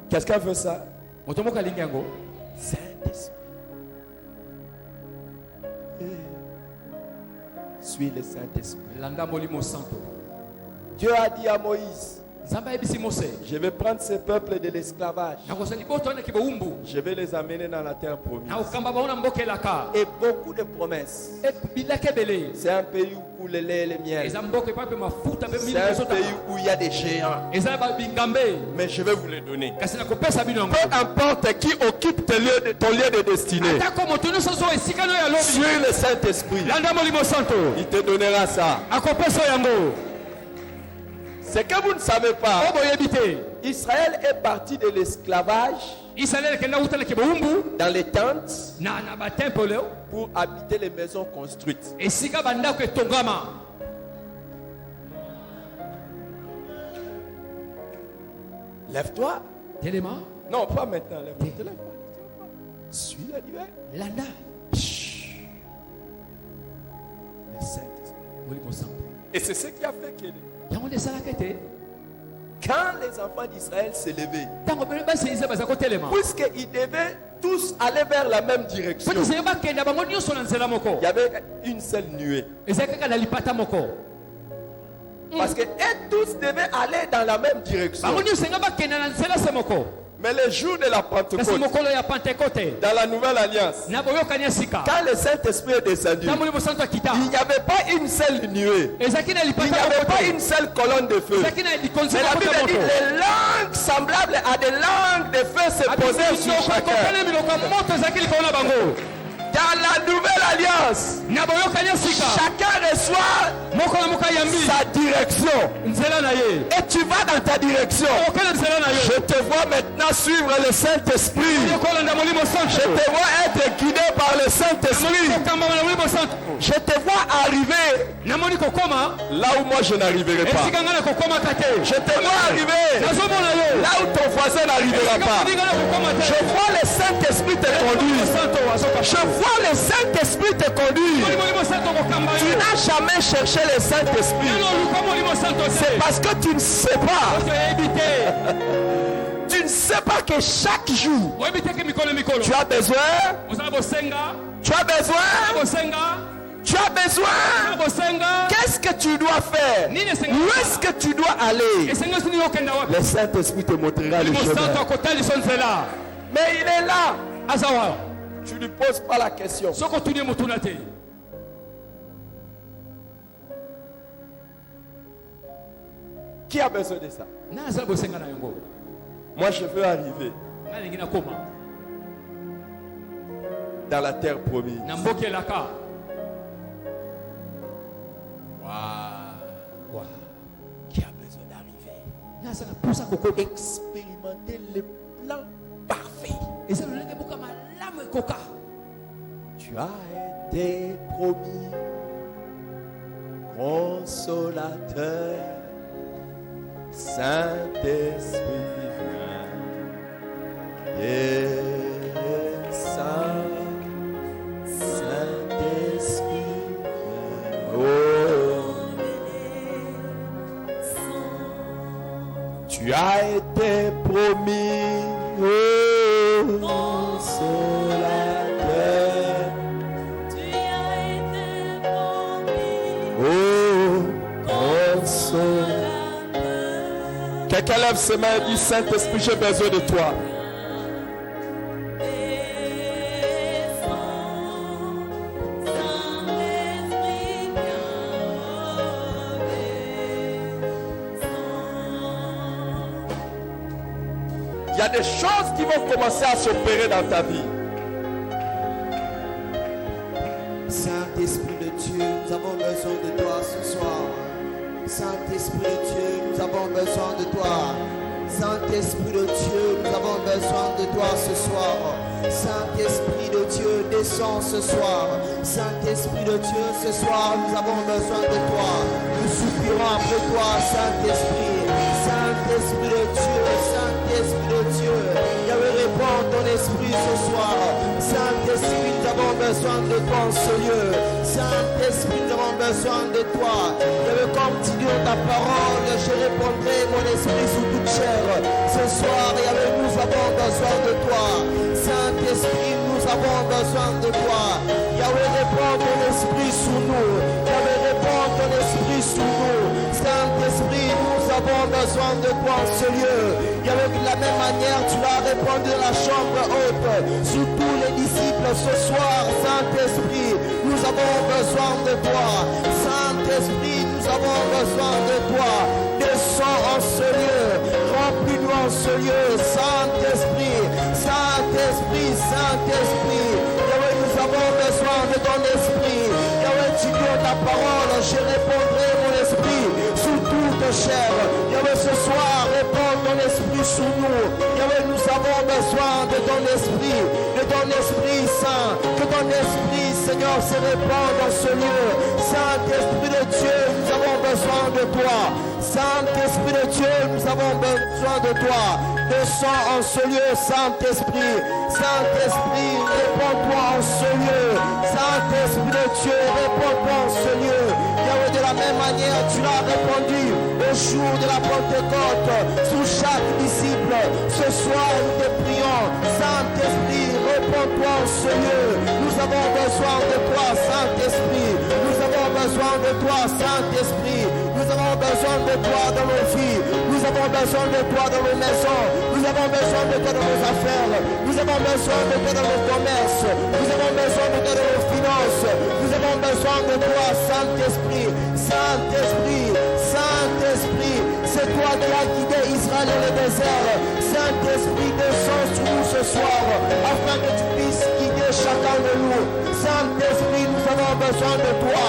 Quelqu'un veut ça? moto moko alingi yango. Saint-Esprit. Suis le Saint-Esprit. landa molimo santo. Dieu a dit à Moïse, nzambe ayebisi mose je vais prendre ce peuple de l'esclavage. nakozwa liboto wana kibowumbu Je vais les amener dans la terre promise. nakokamba bango na mboka elaka. Et beaucoup de promesses. bilaka ebele C'est un pays où coule le lait et le miel. eza mboka epai mpe mafuta mpe C'est mili un ezotaka. pays où il y a des géants. eza na babingambe Mais je vais vous les donner. kasi nakopesa bino yango. Peu importe qui occupe ton lieu de destinée. atako moto nyonso ozwa esika no ya lobi Suis le Saint-Esprit. landa molimo santo Il te donnera ça. akopesa yango. C'est que vous ne savez pas. o boyebi te Israël est parti de l'esclavage israele ekenda kuta na kibowumbu dans les tentes na batempelo pour habiter les maisons construites. esika bandako etongama. Lève-toi. telema Non, pas maintenant. Lève-toi. Lève-toi. Suis la lumière. landa Le Saint-Esprit. molimo santo Et c'est ce qui a fait que yango nde esalaka ete quand les enfants d'Israël se levaient, ntango basi israele baza kotelema puisqu'ils devaient tous aller vers la même direction, mpo israele bakenda bango nyonso na nzela moko il y avait une seule nuée. eza kaka na lipata moko. Parce que tous devaient aller dans la même direction. bango nyonso enga bakenda na nzela se moko. Mais le jour de la kasi Pentecôte, mokolo ya pentekote dans la nouvelle alliance, na boyokani ya sika quand le Saint-Esprit est descendu, na molimo santo akita il n'y avait pas une seule nuée. ezalaki na Il n'y lipata avait moko pas te une seule colonne de feu. ezalaki na likonzi Mais la moko Bible te dit moto. les langues semblables à des langues de feu se posaient sur chacun. kokokana biloko ya moto ezalaki likolo na bango. Dans la nouvelle alliance, na boyokani ya sika chacun reçoit moko na moko ayambi sa direction. nzela na ye Et tu vas dans ta direction. okokana nzela na Je ye te vois maintenant suivre le Saint-Esprit. yokolanda molimo Je santo te vois être guidé par le Saint-Esprit. kokambama na molimo santo. Je te vois arriver namoni kokoma là où moi je n'arriverai pas. esika ngai na kokomaka te. Je te vois arriver nazomona yo là où ton voisin n'arrivera esika pas. moni ngai na kokoma te. Je vois le Saint-Esprit te conduire. santo azoka Je vois le Saint-Esprit te conduire. molimo santo kokamba Tu yo n'as jamais cherché le Saint-Esprit. nano oluka molimo santo C'est te parce que tu ne sais pas. oyebi te Tu ne sais pas que chaque jour, oyebi te ke mikolo mikolo tu as besoin. ozala bosenga Tu as besoin. bosenga Tu as besoin. bosenga Qu'est-ce que tu dois faire? nini esenga Où est-ce que tu dois aller? esenga sini yokenda wapi Le Saint-Esprit te montrera le molimo santo chemin. akotaliso nzela Mais il est là. aza wa Tu ne lui poses pas la question. soki otuni motuna te Qui a besoin de ça? na azala bosenga na yango Moi, je veux arriver ngai alingi nakoma dans la terre promise. na mboka elaka. Wow. Qui a besoin d'arriver? na aza na mposa kokoma Expérimenter le plan parfait. eza lolenge mboka malamu ekoka. Tu as été promis, consolateur, Saint-Esprit, descends, Saint-Esprit, oh. Tu as été promis, oh, consolateur. Oh, console. Quelqu'un lève ses mains et dit, Saint-Esprit, j'ai besoin de toi. Il y a des choses qui vont commencer à s'opérer dans ta vie. Saint-Esprit de Dieu, nous avons besoin de toi ce soir. Saint-Esprit de Dieu, nous avons besoin de toi. Saint-Esprit de Dieu, nous avons besoin de toi ce soir. Saint-Esprit de Dieu, descends ce soir. Saint-Esprit de Dieu, ce soir, nous avons besoin de toi. Nous soupirons après toi, Saint-Esprit. Saint-Esprit de Dieu, Saint-Esprit de Dieu. Yahweh, réponds ton esprit ce soir. Saint-Esprit, nous avons besoin de toi en ce lieu. Saint-Esprit, nous avons besoin de toi. Yahweh, comme tu dis dans ta parole, je répondrai mon esprit sous toute chair. Ce soir, Yahweh, nous avons besoin de toi. Saint-Esprit, nous avons besoin de toi. Yahweh, réponds ton esprit sous nous. Yahweh, réponds ton esprit sous nous. Saint-Esprit, nous avons besoin de toi en ce lieu. Yahweh, de la même manière, tu l'as répondu dans la chambre haute. Sous tous les disciples ce soir, Saint-Esprit, nous avons besoin de toi. Saint-Esprit, nous avons besoin de toi. Descends en ce lieu. Remplis-nous en ce lieu. Saint-Esprit, Saint-Esprit, Saint-Esprit. Yahweh, nous avons besoin de ton esprit. Yahweh, tu dis ta parole, je répondrai mon esprit sous toute chair. Yahweh, ce soir, réponds ton esprit sous nous. Yahweh, nous avons besoin de ton esprit Saint. Que ton esprit, Seigneur, se répande dans ce lieu. Saint-Esprit de Dieu, nous avons besoin de toi. Saint-Esprit de Dieu, nous avons besoin de toi. Descends en ce lieu, Saint-Esprit. Saint-Esprit, réponds-toi en ce lieu. Saint-Esprit de Dieu, réponds-toi en ce lieu. Yahweh, de la même manière, tu l'as répondu au jour de la Pentecôte sous chaque disciple. Ce soir, nous te prions. Saint-Esprit, réponds-toi en ce lieu. Nous avons besoin de toi, Saint-Esprit. Nous avons besoin de toi, Saint-Esprit. Nous avons besoin de toi dans nos vies. Nous avons besoin de toi dans nos maisons. Nous avons besoin de toi dans nos affaires. Nous avons besoin de toi dans nos commerces. Nous avons besoin de toi dans nos finances. Nous avons besoin de toi, Saint-Esprit. Saint-Esprit, Saint-Esprit, c'est toi qui as guidé Israël dans le désert. Saint-Esprit, descends sur nous ce soir, afin que tu puisses guider chacun de nous. Saint-Esprit, nous avons besoin de toi.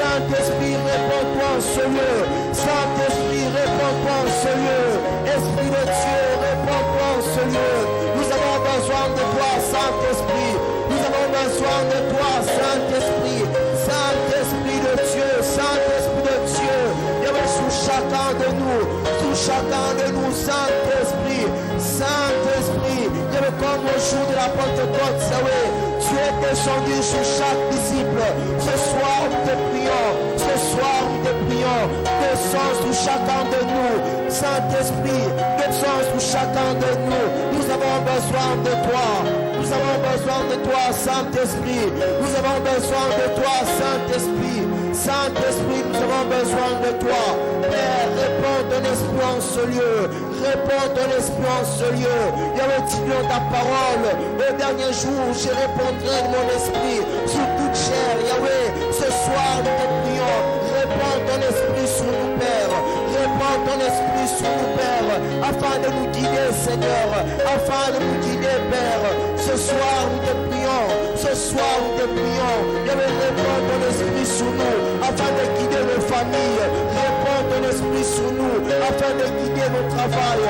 Saint-Esprit, réponds-toi en ce lieu. Saint-Esprit, réponds-toi en ce lieu. Esprit de Dieu, réponds-toi en ce lieu. Nous avons besoin de toi, Saint-Esprit. Nous avons besoin de toi, Saint-Esprit. Saint-Esprit de Dieu, Saint-Esprit de Dieu. Yahweh, sous chacun de nous, Saint-Esprit. Saint-Esprit, Yahweh, comme au jour de la Pentecôte, Yahweh, tu es descendu sur chaque disciple. Ce soir, nous te prions. Ce soir, nous te prions. Descends sur chacun de nous. Saint-Esprit, descends sur chacun de nous. Nous avons besoin de toi. Nous avons besoin de toi, Saint-Esprit. Nous avons besoin de toi, Saint-Esprit. Saint-Esprit, nous avons besoin de toi. Père, réponds ton esprit en ce lieu. Réponds ton esprit en ce lieu. Yahweh, tu dis ta parole. Le dernier jour, je répondrai de mon esprit sous toute chair. Yahweh, ce soir, nous te prions. Réponds ton esprit sur nous, Père. Réponds ton esprit sur nous, Père, afin de nous guider, Seigneur. Afin de nous guider, Père. Ce soir, nous te prions. Ce soir, nous te prions. Yahweh, réponds ton esprit sur nous, afin de guider nos familles. Réponds ton esprit sur nous, afin de guider nos travail.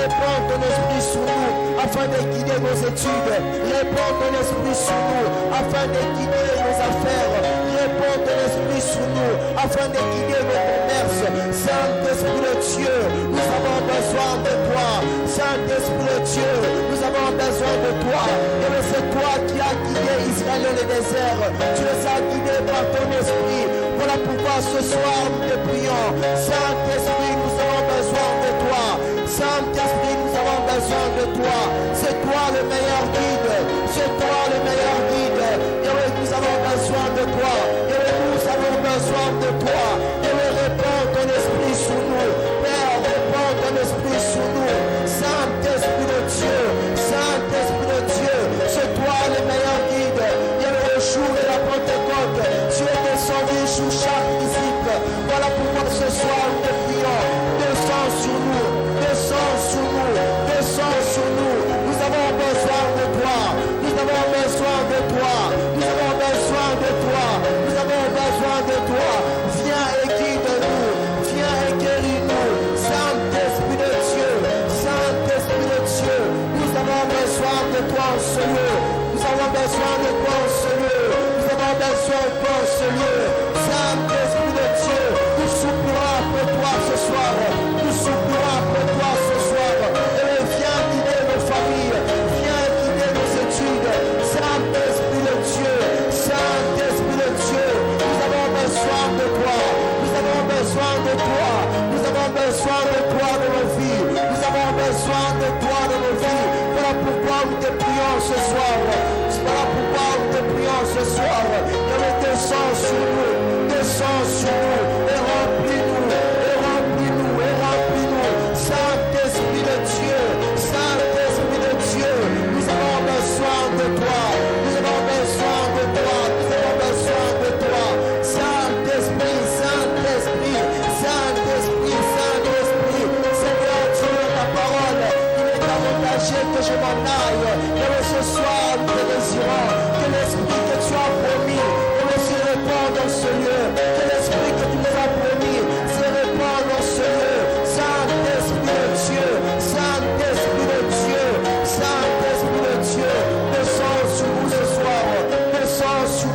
Réponds ton esprit sur nous, afin de guider nos études. Réponds ton esprit sur nous, afin de guider nos affaires. Réponds ton esprit sur nous, afin de guider nos commerces. Saint-Esprit de Dieu, nous avons besoin de toi. Saint-Esprit de Dieu, nous avons besoin de toi. Et c'est toi qui as guidé Israël dans le désert. Tu les as guidés par ton esprit. Voilà pourquoi ce soir nous te prions. Saint-Esprit, nous avons besoin de toi. Saint-Esprit, nous avons besoin de toi. C'est toi le meilleur guide. C'est toi le meilleur guide. Yahweh, nous avons besoin de toi. Yahweh, nous avons besoin de toi. Yahweh, réponds ton esprit sur nous. Père, réponds ton esprit sur nous. Saint-Esprit de Dieu, Saint-Esprit de Dieu, c'est toi le meilleur guide. Yahweh, le jour de la Pentecôte, tu es descendu sur chaque disciple. Voilà pourquoi ce soir nous te prions. Descends sur nous, descends sur nous, descends sur nous.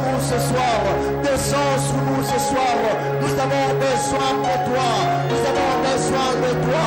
nous ce soir. Descends sur nous ce soir. Nous avons besoin de toi. Nous avons besoin de toi.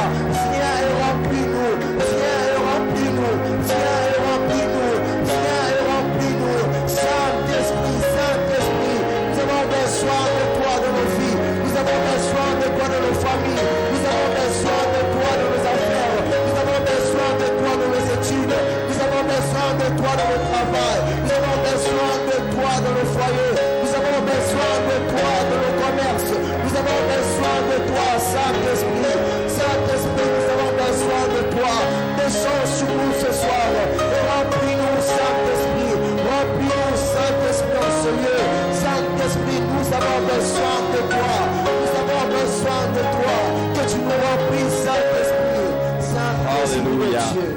Viens et remplis-nous. Viens et remplis-nous. Viens et remplis-nous. Viens et remplis-nous. Saint-Esprit, Saint-Esprit, nous avons besoin de toi dans nos vies. Nous avons besoin de toi dans nos familles. Nous avons besoin de toi dans nos affaires. Nous avons besoin de toi dans nos études. Nous avons besoin de toi dans le travail. Nous avons besoin de toi dans le foyer. Nous avons besoin de toi dans le commerce. Nous avons besoin de toi, Saint-Esprit. Saint-Esprit, nous avons besoin de toi. Descends sur nous ce soir et remplis-nous, Saint-Esprit. Remplis-nous, Saint-Esprit, en ce lieu. Saint-Esprit, nous avons besoin de toi. Nous avons besoin de toi. Que tu nous remplisses, Saint-Esprit. Saint-Esprit de Alléluia. Dieu.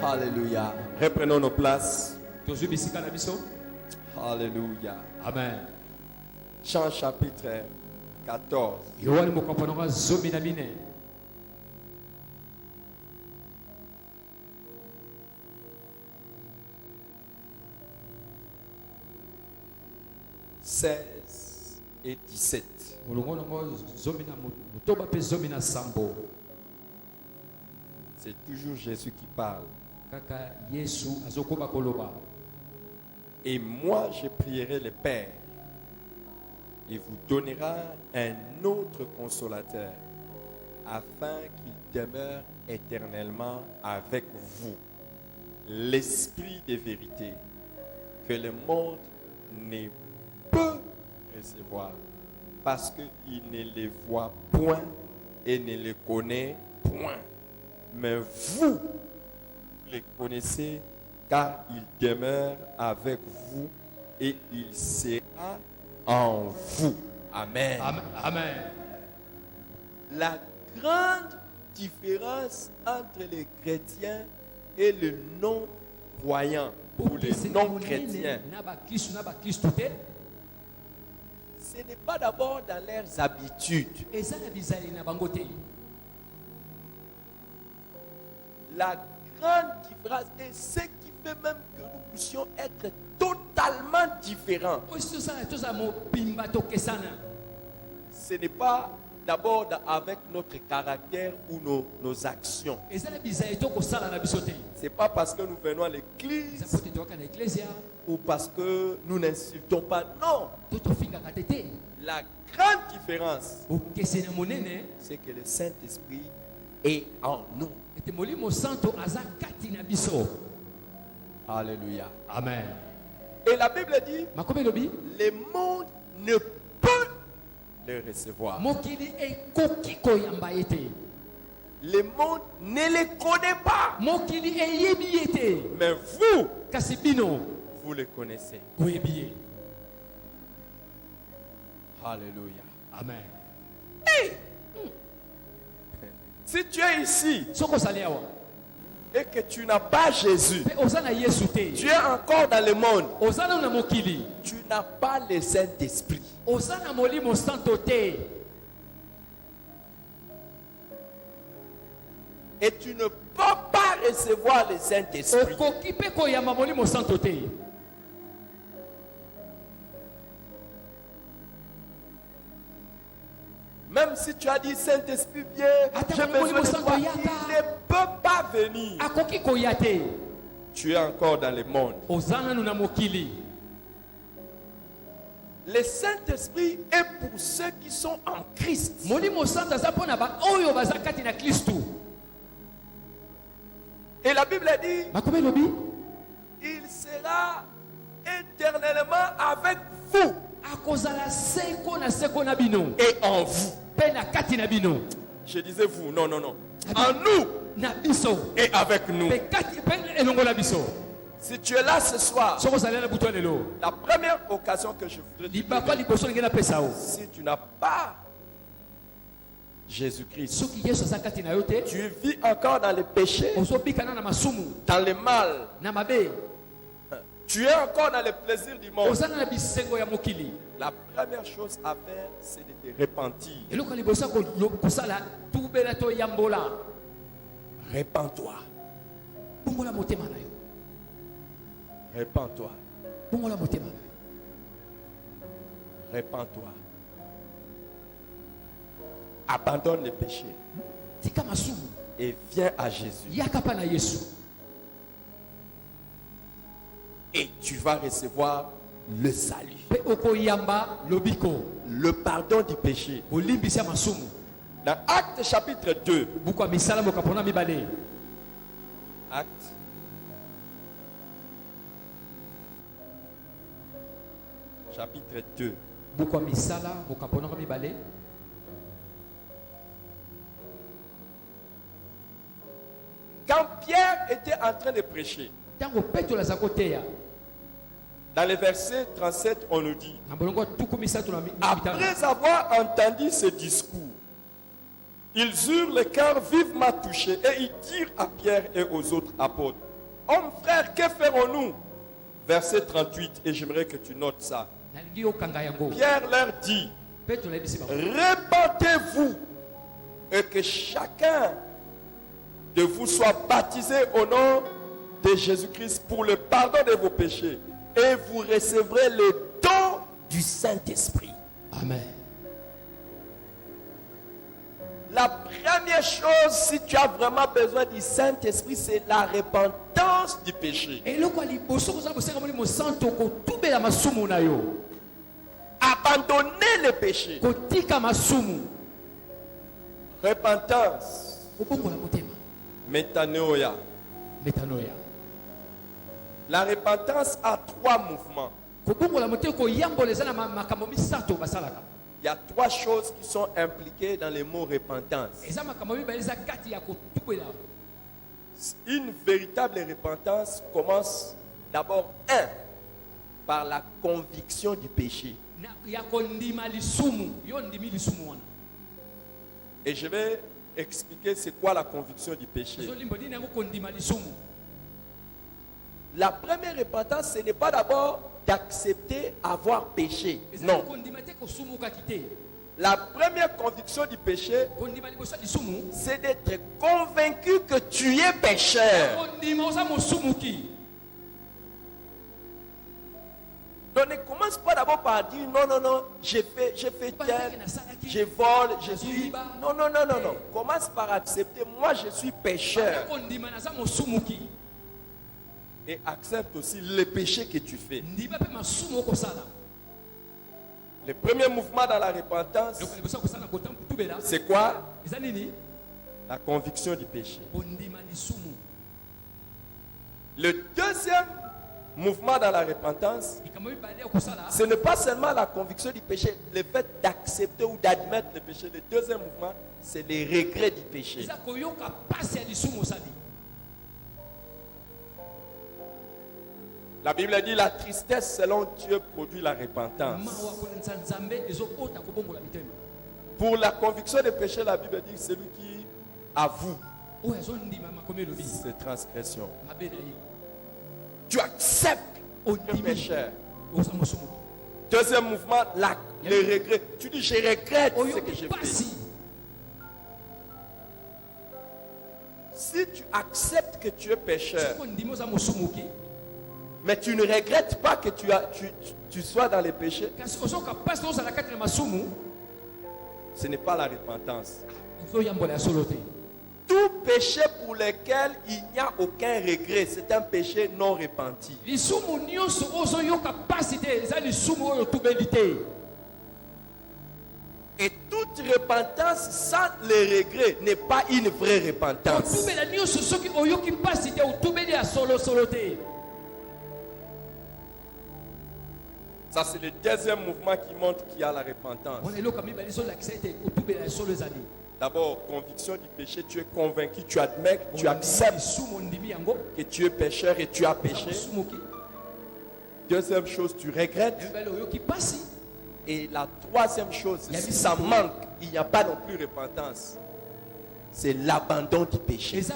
Alléluia. Reprenons nos places. tozwi bisika na biso. Alléluia. Amen. Jean chapitre 14. yohani mokampanaka 14. 16 et 17. molongo nango 10 na motoba mpe 10 na sambo. C'est toujours Jésus qui parle. Kaka yesu azokoba koloba. Et moi, je prierai le Père. Il vous donnera un autre consolateur, afin qu'il demeure éternellement avec vous. L'Esprit de vérité, que le monde ne peut recevoir, parce qu'il ne les voit point et ne les connaît point. Mais vous les connaissez, car il demeure avec vous et il sera en vous. Amen. Amen. Amen. La grande différence entre les chrétiens et les non-croyants ou les non-chrétiens, na bakristu na bakristu te ce n'est pas d'abord dans leurs habitudes. eza na bizali na bango te. La grande différence et ce qui fait même que nous puissions être totalement différents, osi tozala mobimba tokesana. ce n'est pas d'abord avec notre caractère ou nos actions. eza na bizali tokosala na biso te. Ce n'est pas parce que nous venons à eza l'église po te toyaka na eklesia ou parce que nous n'insultons pas. Non. to tofingaka te te. La grande différence, bokesena monene c'est que le Saint-Esprit est en nous. ete molimo santo aza kati na biso. Alléluia. Amen. Et la Bible dit, makomi elobi le monde ne peut le recevoir. mokili ekoki koyamba ye te. Le monde ne les connaît pas. mokili eyebi ye te. Mais vous, kasi bino vous les connaissez. boyebi ye. Alléluia. Amen. Si tu es ici soki ozali awa et que tu n'as pas Jésus, mpe oza na yesu te, tu es encore dans le monde, oza nano na mokili, tu n'as pas le Saint-Esprit. oza na molimo santo te, Et tu ne peux pas recevoir le Saint-Esprit. okoki mpe koyamba molimo santo te. Même si tu as dit Saint-Esprit, viens, Attends, j'ai mon besoin de Saint toi, il Yaka. ne peut pas venir. akoki koya te. Tu es encore dans le monde. oza nano na mokili. Le Saint-Esprit est pour ceux qui sont en Christ. molimo santo aza mpo na baoyo baza kati na kristu. Et la Bible dit, makomi elobi il sera éternellement avec vous akozala seko na seko na bino et en vous. mpe na kati na bino. Je disais vous, non, non, non. En nous na biso et avec nous. mpe kati mpe elongo na biso. Si tu es là ce soir, soki ozali na butu ya lelo la première occasion que je voudrais te libaka donner, liboso ndenge napesa yo, si tu n'as pas Jésus-Christ, soki yesu aza kati na yo te, tu vis encore dans le péché, ozobikana na masumu dans le mal, na mabe, tu es encore dans le plaisir du monde. ozana na bisengo ya mokili. La première chose à faire, c'est de te repentir. eloko ya liboso ya kosala tubela to yambola, Repends-toi. bongola motema na yo, Repends-toi. bongola motema na yo. Répands-toi. Abandonne les péchés tika masumu et viens à Jésus. yaka pa na Yesu Et tu vas recevoir le salut, pe okoyamba lobiko le pardon du péché. bolimbisa masumu. Dans Actes chapitre 2, Buku ya misala mokapona mibale Actes chapitre 2, buku ya misala mokapona mibale quand Pierre était en train de prêcher, ntango petro aza koteya dans le verset 37, on nous dit, na bolongo tuku misato na mitano après avoir entendu ce discours, ils eurent le cœur vivement touché et ils dirent à Pierre et aux autres apôtres, hommes frères, que ferons-nous? Verset 38, et j'aimerais que tu notes ça. nalingi okanga yango. Pierre leur dit, Petro ayebisi bango répandez-vous et que chacun de vous soit baptisé au nom de Jésus-Christ pour le pardon de vos péchés et vous recevrez le don du Saint-Esprit. amen. La première chose, si tu as vraiment besoin du Saint-Esprit, c'est la repentance du péché. eloko ya liboso kozala kosenga molimo santo kotubela masumu na yo Abandonner le péché. kotika masumu Repentance. kobongola motema Métanoïa. metanoya. La repentance a trois mouvements. kobongola motema koyambola eza na makambo misato basalaka. Il y a trois choses qui sont impliquées dans le mot repentance. eza makambo mibale eza kati ya kotubela. Une véritable repentance commence d'abord, par la conviction du péché. ya kondima lisumu yo ndimi lisumu wana. Et je vais expliquer c'est quoi la conviction du péché. ezolimba nini yango kondima lisumu. La première repentance, ce n'est pas d'abord d'accepter avoir péché. eza Non. kondima te kosumukaki te. La première conviction du péché, kondima liboso ya lisumu c'est d'être convaincu que tu es pécheur. kondima oza mosumuki. Donc ne commence pas d'abord par dire non, non, non, j'ai fait tel, je vole, je suis... Non, non, non, non, non. Commence par accepter, moi je suis pécheur. kondima naza mosumuki. Et accepte aussi les péchés que tu fais. ndima pe masumu okosala. Le premier mouvement dans la repentance, eloko liboso ya kosala kotubela c'est quoi? eza nini? La conviction du péché. kondima lisumu. Le deuxième mouvement dans la repentance, likambo mibale ya kosala ce n'est pas seulement la conviction du péché, le fait d'accepter ou d'admettre le péché. Le deuxième mouvement, c'est les regrets du péché. eza koyoka pasi ya lisumu osali. La Bible dit la tristesse selon Dieu produit la repentance. mawa kolandisa nzambe ezokota kobongola mitema. Pour la conviction du péché, la Bible dit celui qui avoue oyo azondima makomi elobi ses transgressions. mabe na ye Tu acceptes le péché. oza mosumuki. Deuxième mouvement, les regrets. Tu dis je regrette ce que oyoki j'ai fait. pasi. Si tu acceptes que tu es pécheur, soko ndima oza mosumuki mais tu ne regrettes pas que tu sois dans les péchés, kasi ozoka pasi ozala kati na masumu ce n'est pas la repentance. ozoyambola ya solo te. Tout péché pour lequel il n'y a aucun regret, c'est un péché non repenti. lisumu nyonso ozoyoka pasi te eza lisumu oyo tubeli te. Et toute repentance sans les regrets n'est pas une vraie repentance. otubela nyonso soki oyoki pasi te otubeli ya solo te. Ça, c'est le deuxième mouvement qui montre qu'il y a la repentance. wana eloko mibale ezolakisa ete otubela ya solo ezali. D'abord, conviction du péché, tu es convaincu, tu admets, tu acceptes lisumu ondimi yango que tu es pécheur et tu as oza péché. mosumuki. Deuxième chose, tu regrettes. mibale oyoki pasi. Et la troisième chose, Il y a si mis ça ça. manque, il n'y a pas non plus repentance. C'est l'abandon du péché. eza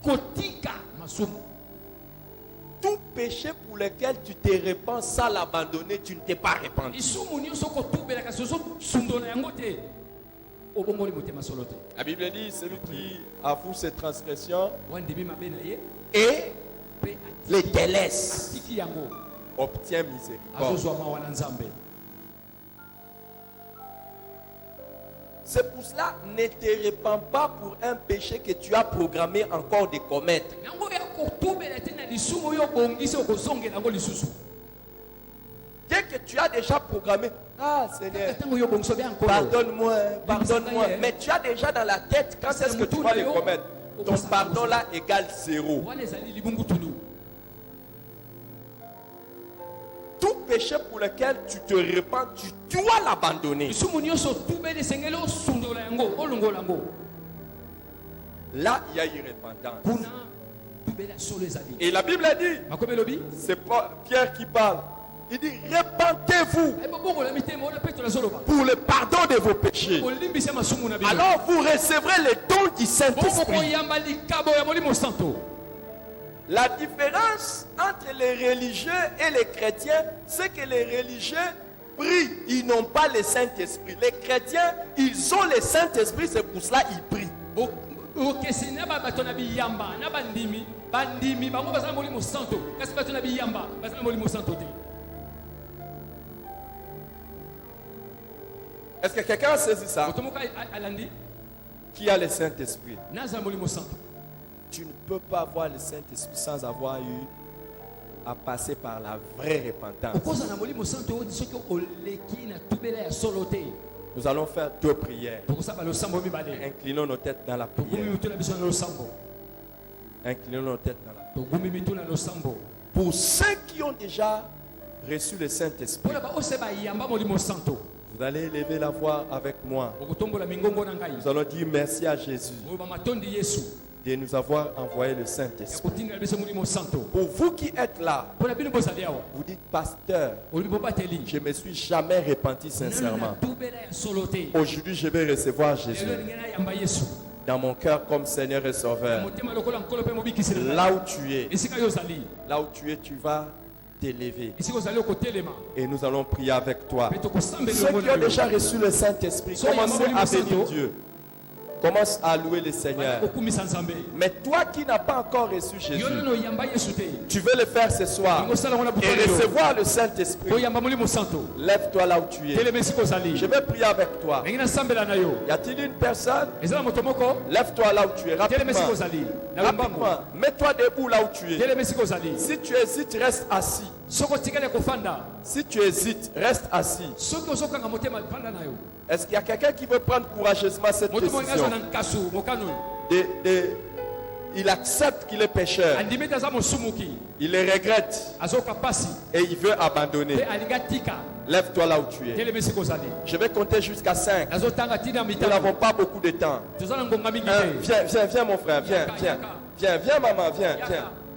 kotika masumu. Tout péché pour lequel tu te repens sans l'abandonner, tu ne t'es pas repenti. lisumu nyonso kotubela kasi ozosundola yango te obongoli motema solo te. La Bible dit, celui qui avoue ses transgressions wandimi mabe na ye et mpe les délaisse, atiki yango obtient miséricorde. azozwa mawa na nzambe. C'est pour cela, ne te répands pas pour un péché que tu as programmé encore de commettre. Nango ya kotubela te na lisumu oyo obongisi okozongela yango lisusu. Dès que tu as déjà programmé, ah Seigneur, Kaka ntango oyo obongisi obe ankolo. pardonne-moi, pardonne-moi. Limbisa Mais tu as déjà dans la tête quand est-ce que tu vas les commettre. Ton pardon là égale 0. wana ezali libungutulu. Tout péché pour lequel tu te répands, tu dois l'abandonner. Lisumu nyonso otubeli esengeli osundola yango olongola yango. Là, il y a eu repentance. Kuna tubeli ya solo ezali. Et la Bible a dit, Makomi elobi c'est pas Pierre qui parle. Il dit, repentez-vous bongola mitema ona petro azoloba. pour le pardon de vos péchés. Kolimbisa masumu na bino. Alors vous recevrez les dons du Bongo Saint-Esprit. koyamba likabo ya molimo santo. La différence entre les religieux et les chrétiens, c'est que les religieux prient, ils n'ont pas le Saint-Esprit. Les chrétiens, ils ont le Saint-Esprit, c'est pour cela qu'ils prient. okesi na bato na biyamba na bandimi bango baza na molimo santo kasi bato na biyamba baza na molimo santo te. Est-ce que quelqu'un a saisi ça? Moto moko alandi Qui a le Saint-Esprit? naza na molimo santo. Tu ne peux pas avoir le Saint-Esprit sans avoir eu à passer par la vraie repentance. okoza na molimo santo oyo soki oleki na tubela ya solo te. Nous allons faire 2 prières. tokosala losambo mibale Inclinons nos têtes dans la togumi prière. mitu na biso na losambo. Inclinons nos têtes dans la prière. togumi mitu na losambo. Pour ceux qui ont déjà reçu le Saint-Esprit, mpona baose bayamba molimo santo vous allez élever la voix avec moi. okotombola mingongo na ngai Nous allons dire merci à Jésus oyo bamatondi yesu de nous avoir envoyé le ya Saint-Esprit. kotindela biso molimo santo. Pour vous qui êtes là, mpona bino bozali awa vous dites, pasteur, olobi bobateli je ne me suis jamais repenti nano na sincèrement. tubela ya solo te. Aujourd'hui, je vais recevoir Jésus lelo ndenge nayamba yesu dans mon cœur comme Seigneur et Sauveur. motema lokola nkolo mpe mobikisi na ngai. Là où tu es, esika yo ozali tu vas t'élever. esika ozali okotelema Et nous allons prier avec toi. mpe tokosambela Ceux elongo qui na ont yo. déjà reçu le Saint-Esprit, Soyez commencez amaboli à mosanto. bénir Dieu. Commence à louer le Seigneur. okumisa nzambe Mais toi qui n'as pas encore reçu Jésus, yo nano oyamba yesu te tu veux le faire ce soir ngosala ngona et bukolelo recevoir le Saint-Esprit. oyamba molimo santo Lève-toi là où tu es. telema esika ozali Je vais prier avec toi. ndenge nasambela na yo. Y a-t-il une personne? eza na moto moko Lève-toi là où tu es. telema esika Rapidement. ozali na lombango Rapidement. Mets-toi debout là où tu es. telema esika ozali Si tu hésites, reste assis. soki otikali kofanda Si tu hésites, reste assis. soki ozokanga motema fanda na yo Est-ce qu'il y a quelqu'un qui veut prendre courageusement cette moto moko aza décision? na nkasu mokano Il accepte qu'il est pécheur. andimi ete aza mosumuki Il le regrette azoka pasi et il veut abandonner. mpe alingi atika. Lève-toi là où tu es. telema esika ozali Je vais compter jusqu'à 5. nazotanga ntina Nous mitano n'avons pas beaucoup de temps. toza na ngonga mingi Hein, te. viens mon frère, viens, viens. Viens maman, viens.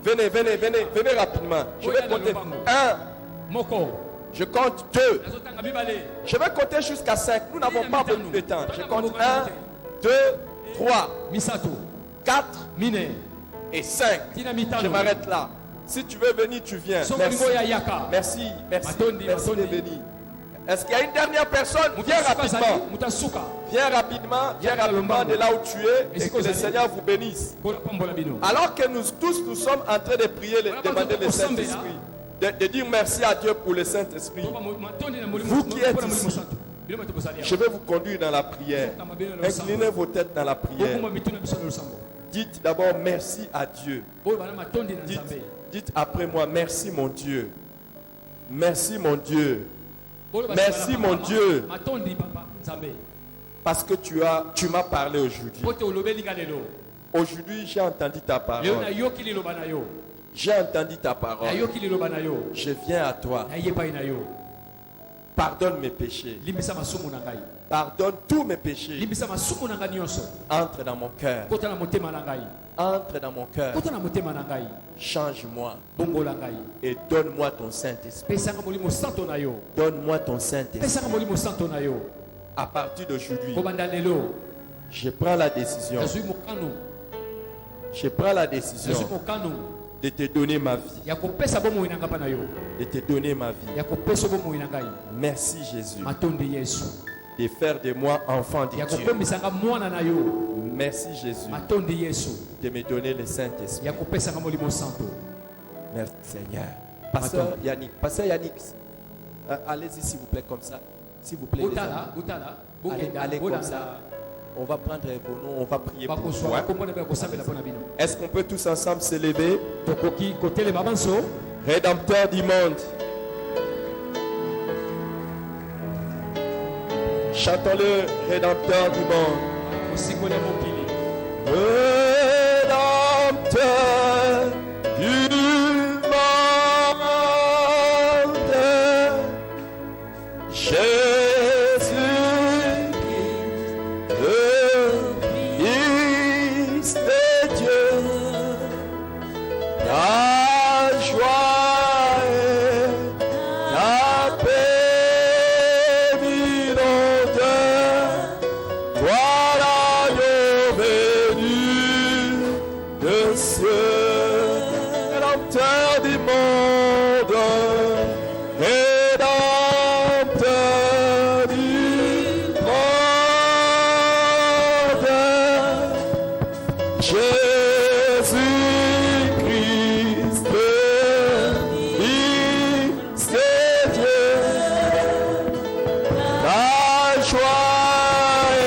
Venez rapidement. Je vais compter 1, moko je compte 2. nazotanga mibale Je vais compter jusqu'à 5. Nous n'avons pas beaucoup de temps. Je compte 1, 2, 3, misato 4 mine et 5. ntina Je mitano m'arrête là. Si tu veux venir, tu viens. soko Merci. lingo ya yaka Merci de Matondi. venir. Est-ce qu'il y a une dernière personne? Mutu Viens asuka azali, rapidement. mutu asuka Viens rapidement de là où tu es et que le Seigneur vous bénisse. mpona pambola bino. Alors que nous tous nous sommes en train de prier, demander le Saint-Esprit, de dire merci à Dieu pour le Saint-Esprit. Toba matondi na molimo- Vous qui êtes mpona molimo ici, santo. Bino bato bozali awa. Je vais vous conduire dans la prière. Inclinez vos têtes dans la prière. Bokuma mitu na biso na losambo. Dites d'abord merci à Dieu. Oyo bana matondi na Dites, nzambe. dites après moi, merci mon Dieu. Merci mon Dieu. Oyo basi Merci, bana mon papa, Dieu. matondi papa nzambe. Parce que tu m'as parlé aujourd'hui. Po te olobeli nga lelo. Aujourd'hui, j'ai entendu ta Lelo parole. nayoki liloba na yo. J'ai entendu ta parole. Nayoki liloba na yo. Je viens à toi. Nayebai na yo. Pardonne mes péchés. Limbisa masumu na ngai. Pardonne tous mes péchés. Limbisa masumu na ngai nyonso. Entre dans mon cœur. Kota na motema na ngai. Entre dans mon cœur. Kota na motema na ngai. Change-moi Bongola ngai. et donne-moi ton Saint-Esprit. Pesanga molimo santo na yo. Donne-moi ton Saint-Esprit. Pesanga molimo santo na yo. À partir d'aujourd'hui, Kobanda lelo. je prends la décision. Nazui mokano. Je prends la Nazui décision mokano. de te donner ma vie. Ya kopesa bomoi na ngai pa na yo. De te donner ma vie. Ya kopesa bomoi na ngai. Merci Jésus Matondi Yesu. de faire de moi enfant de Ya Dieu. kokomisa nga mwana na yo. Merci Jésus Matondi Yesu. de me donner le Saint-Esprit. Ya kopesa nga molimo santo. Merci Seigneur. Pasteur Yannick, allez-y s'il vous plaît comme ça. S'il vous plaît, les Botala, amis. botala, Allez, bokenda, allez comme bolanda. ça. On va prendre vos noms, on va prier pour vous. Bakoswa, hein. bakomona pe bakosambela mpona bino. Est-ce qu'on peut tous ensemble se lever? Tokoki kotelema banso. Rédempteur du monde. Chantons-le, Rédempteur du monde. Osikole mokili. Rédempteur du monde. Jésus-Christ, le Fils de Dieu. La joie et la paix d'inondent. Toi l'agneau venu de cieux, rédempteur du monde, rédempteur du monde, Jésus-Christ, Fils de Dieu, ta joie et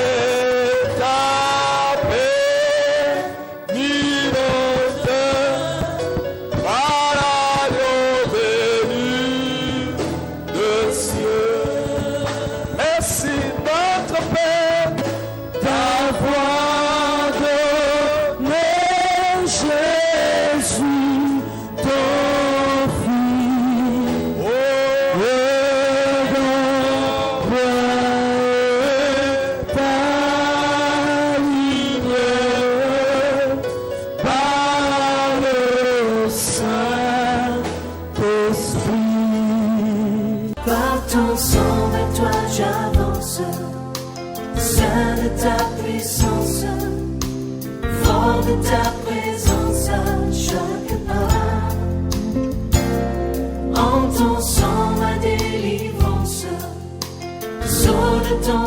ta paix d'inondent, par l'agneau venu de cieux. Merci notre Père d'avoir donné Jésus ton Fils. Oh, ta ligne par le Saint-Esprit. Par ton sang, vers toi j'avance. Saint de ta puissance, fort de ta présence à chaque pas. En ton sang, ma délivrance, sceau de ton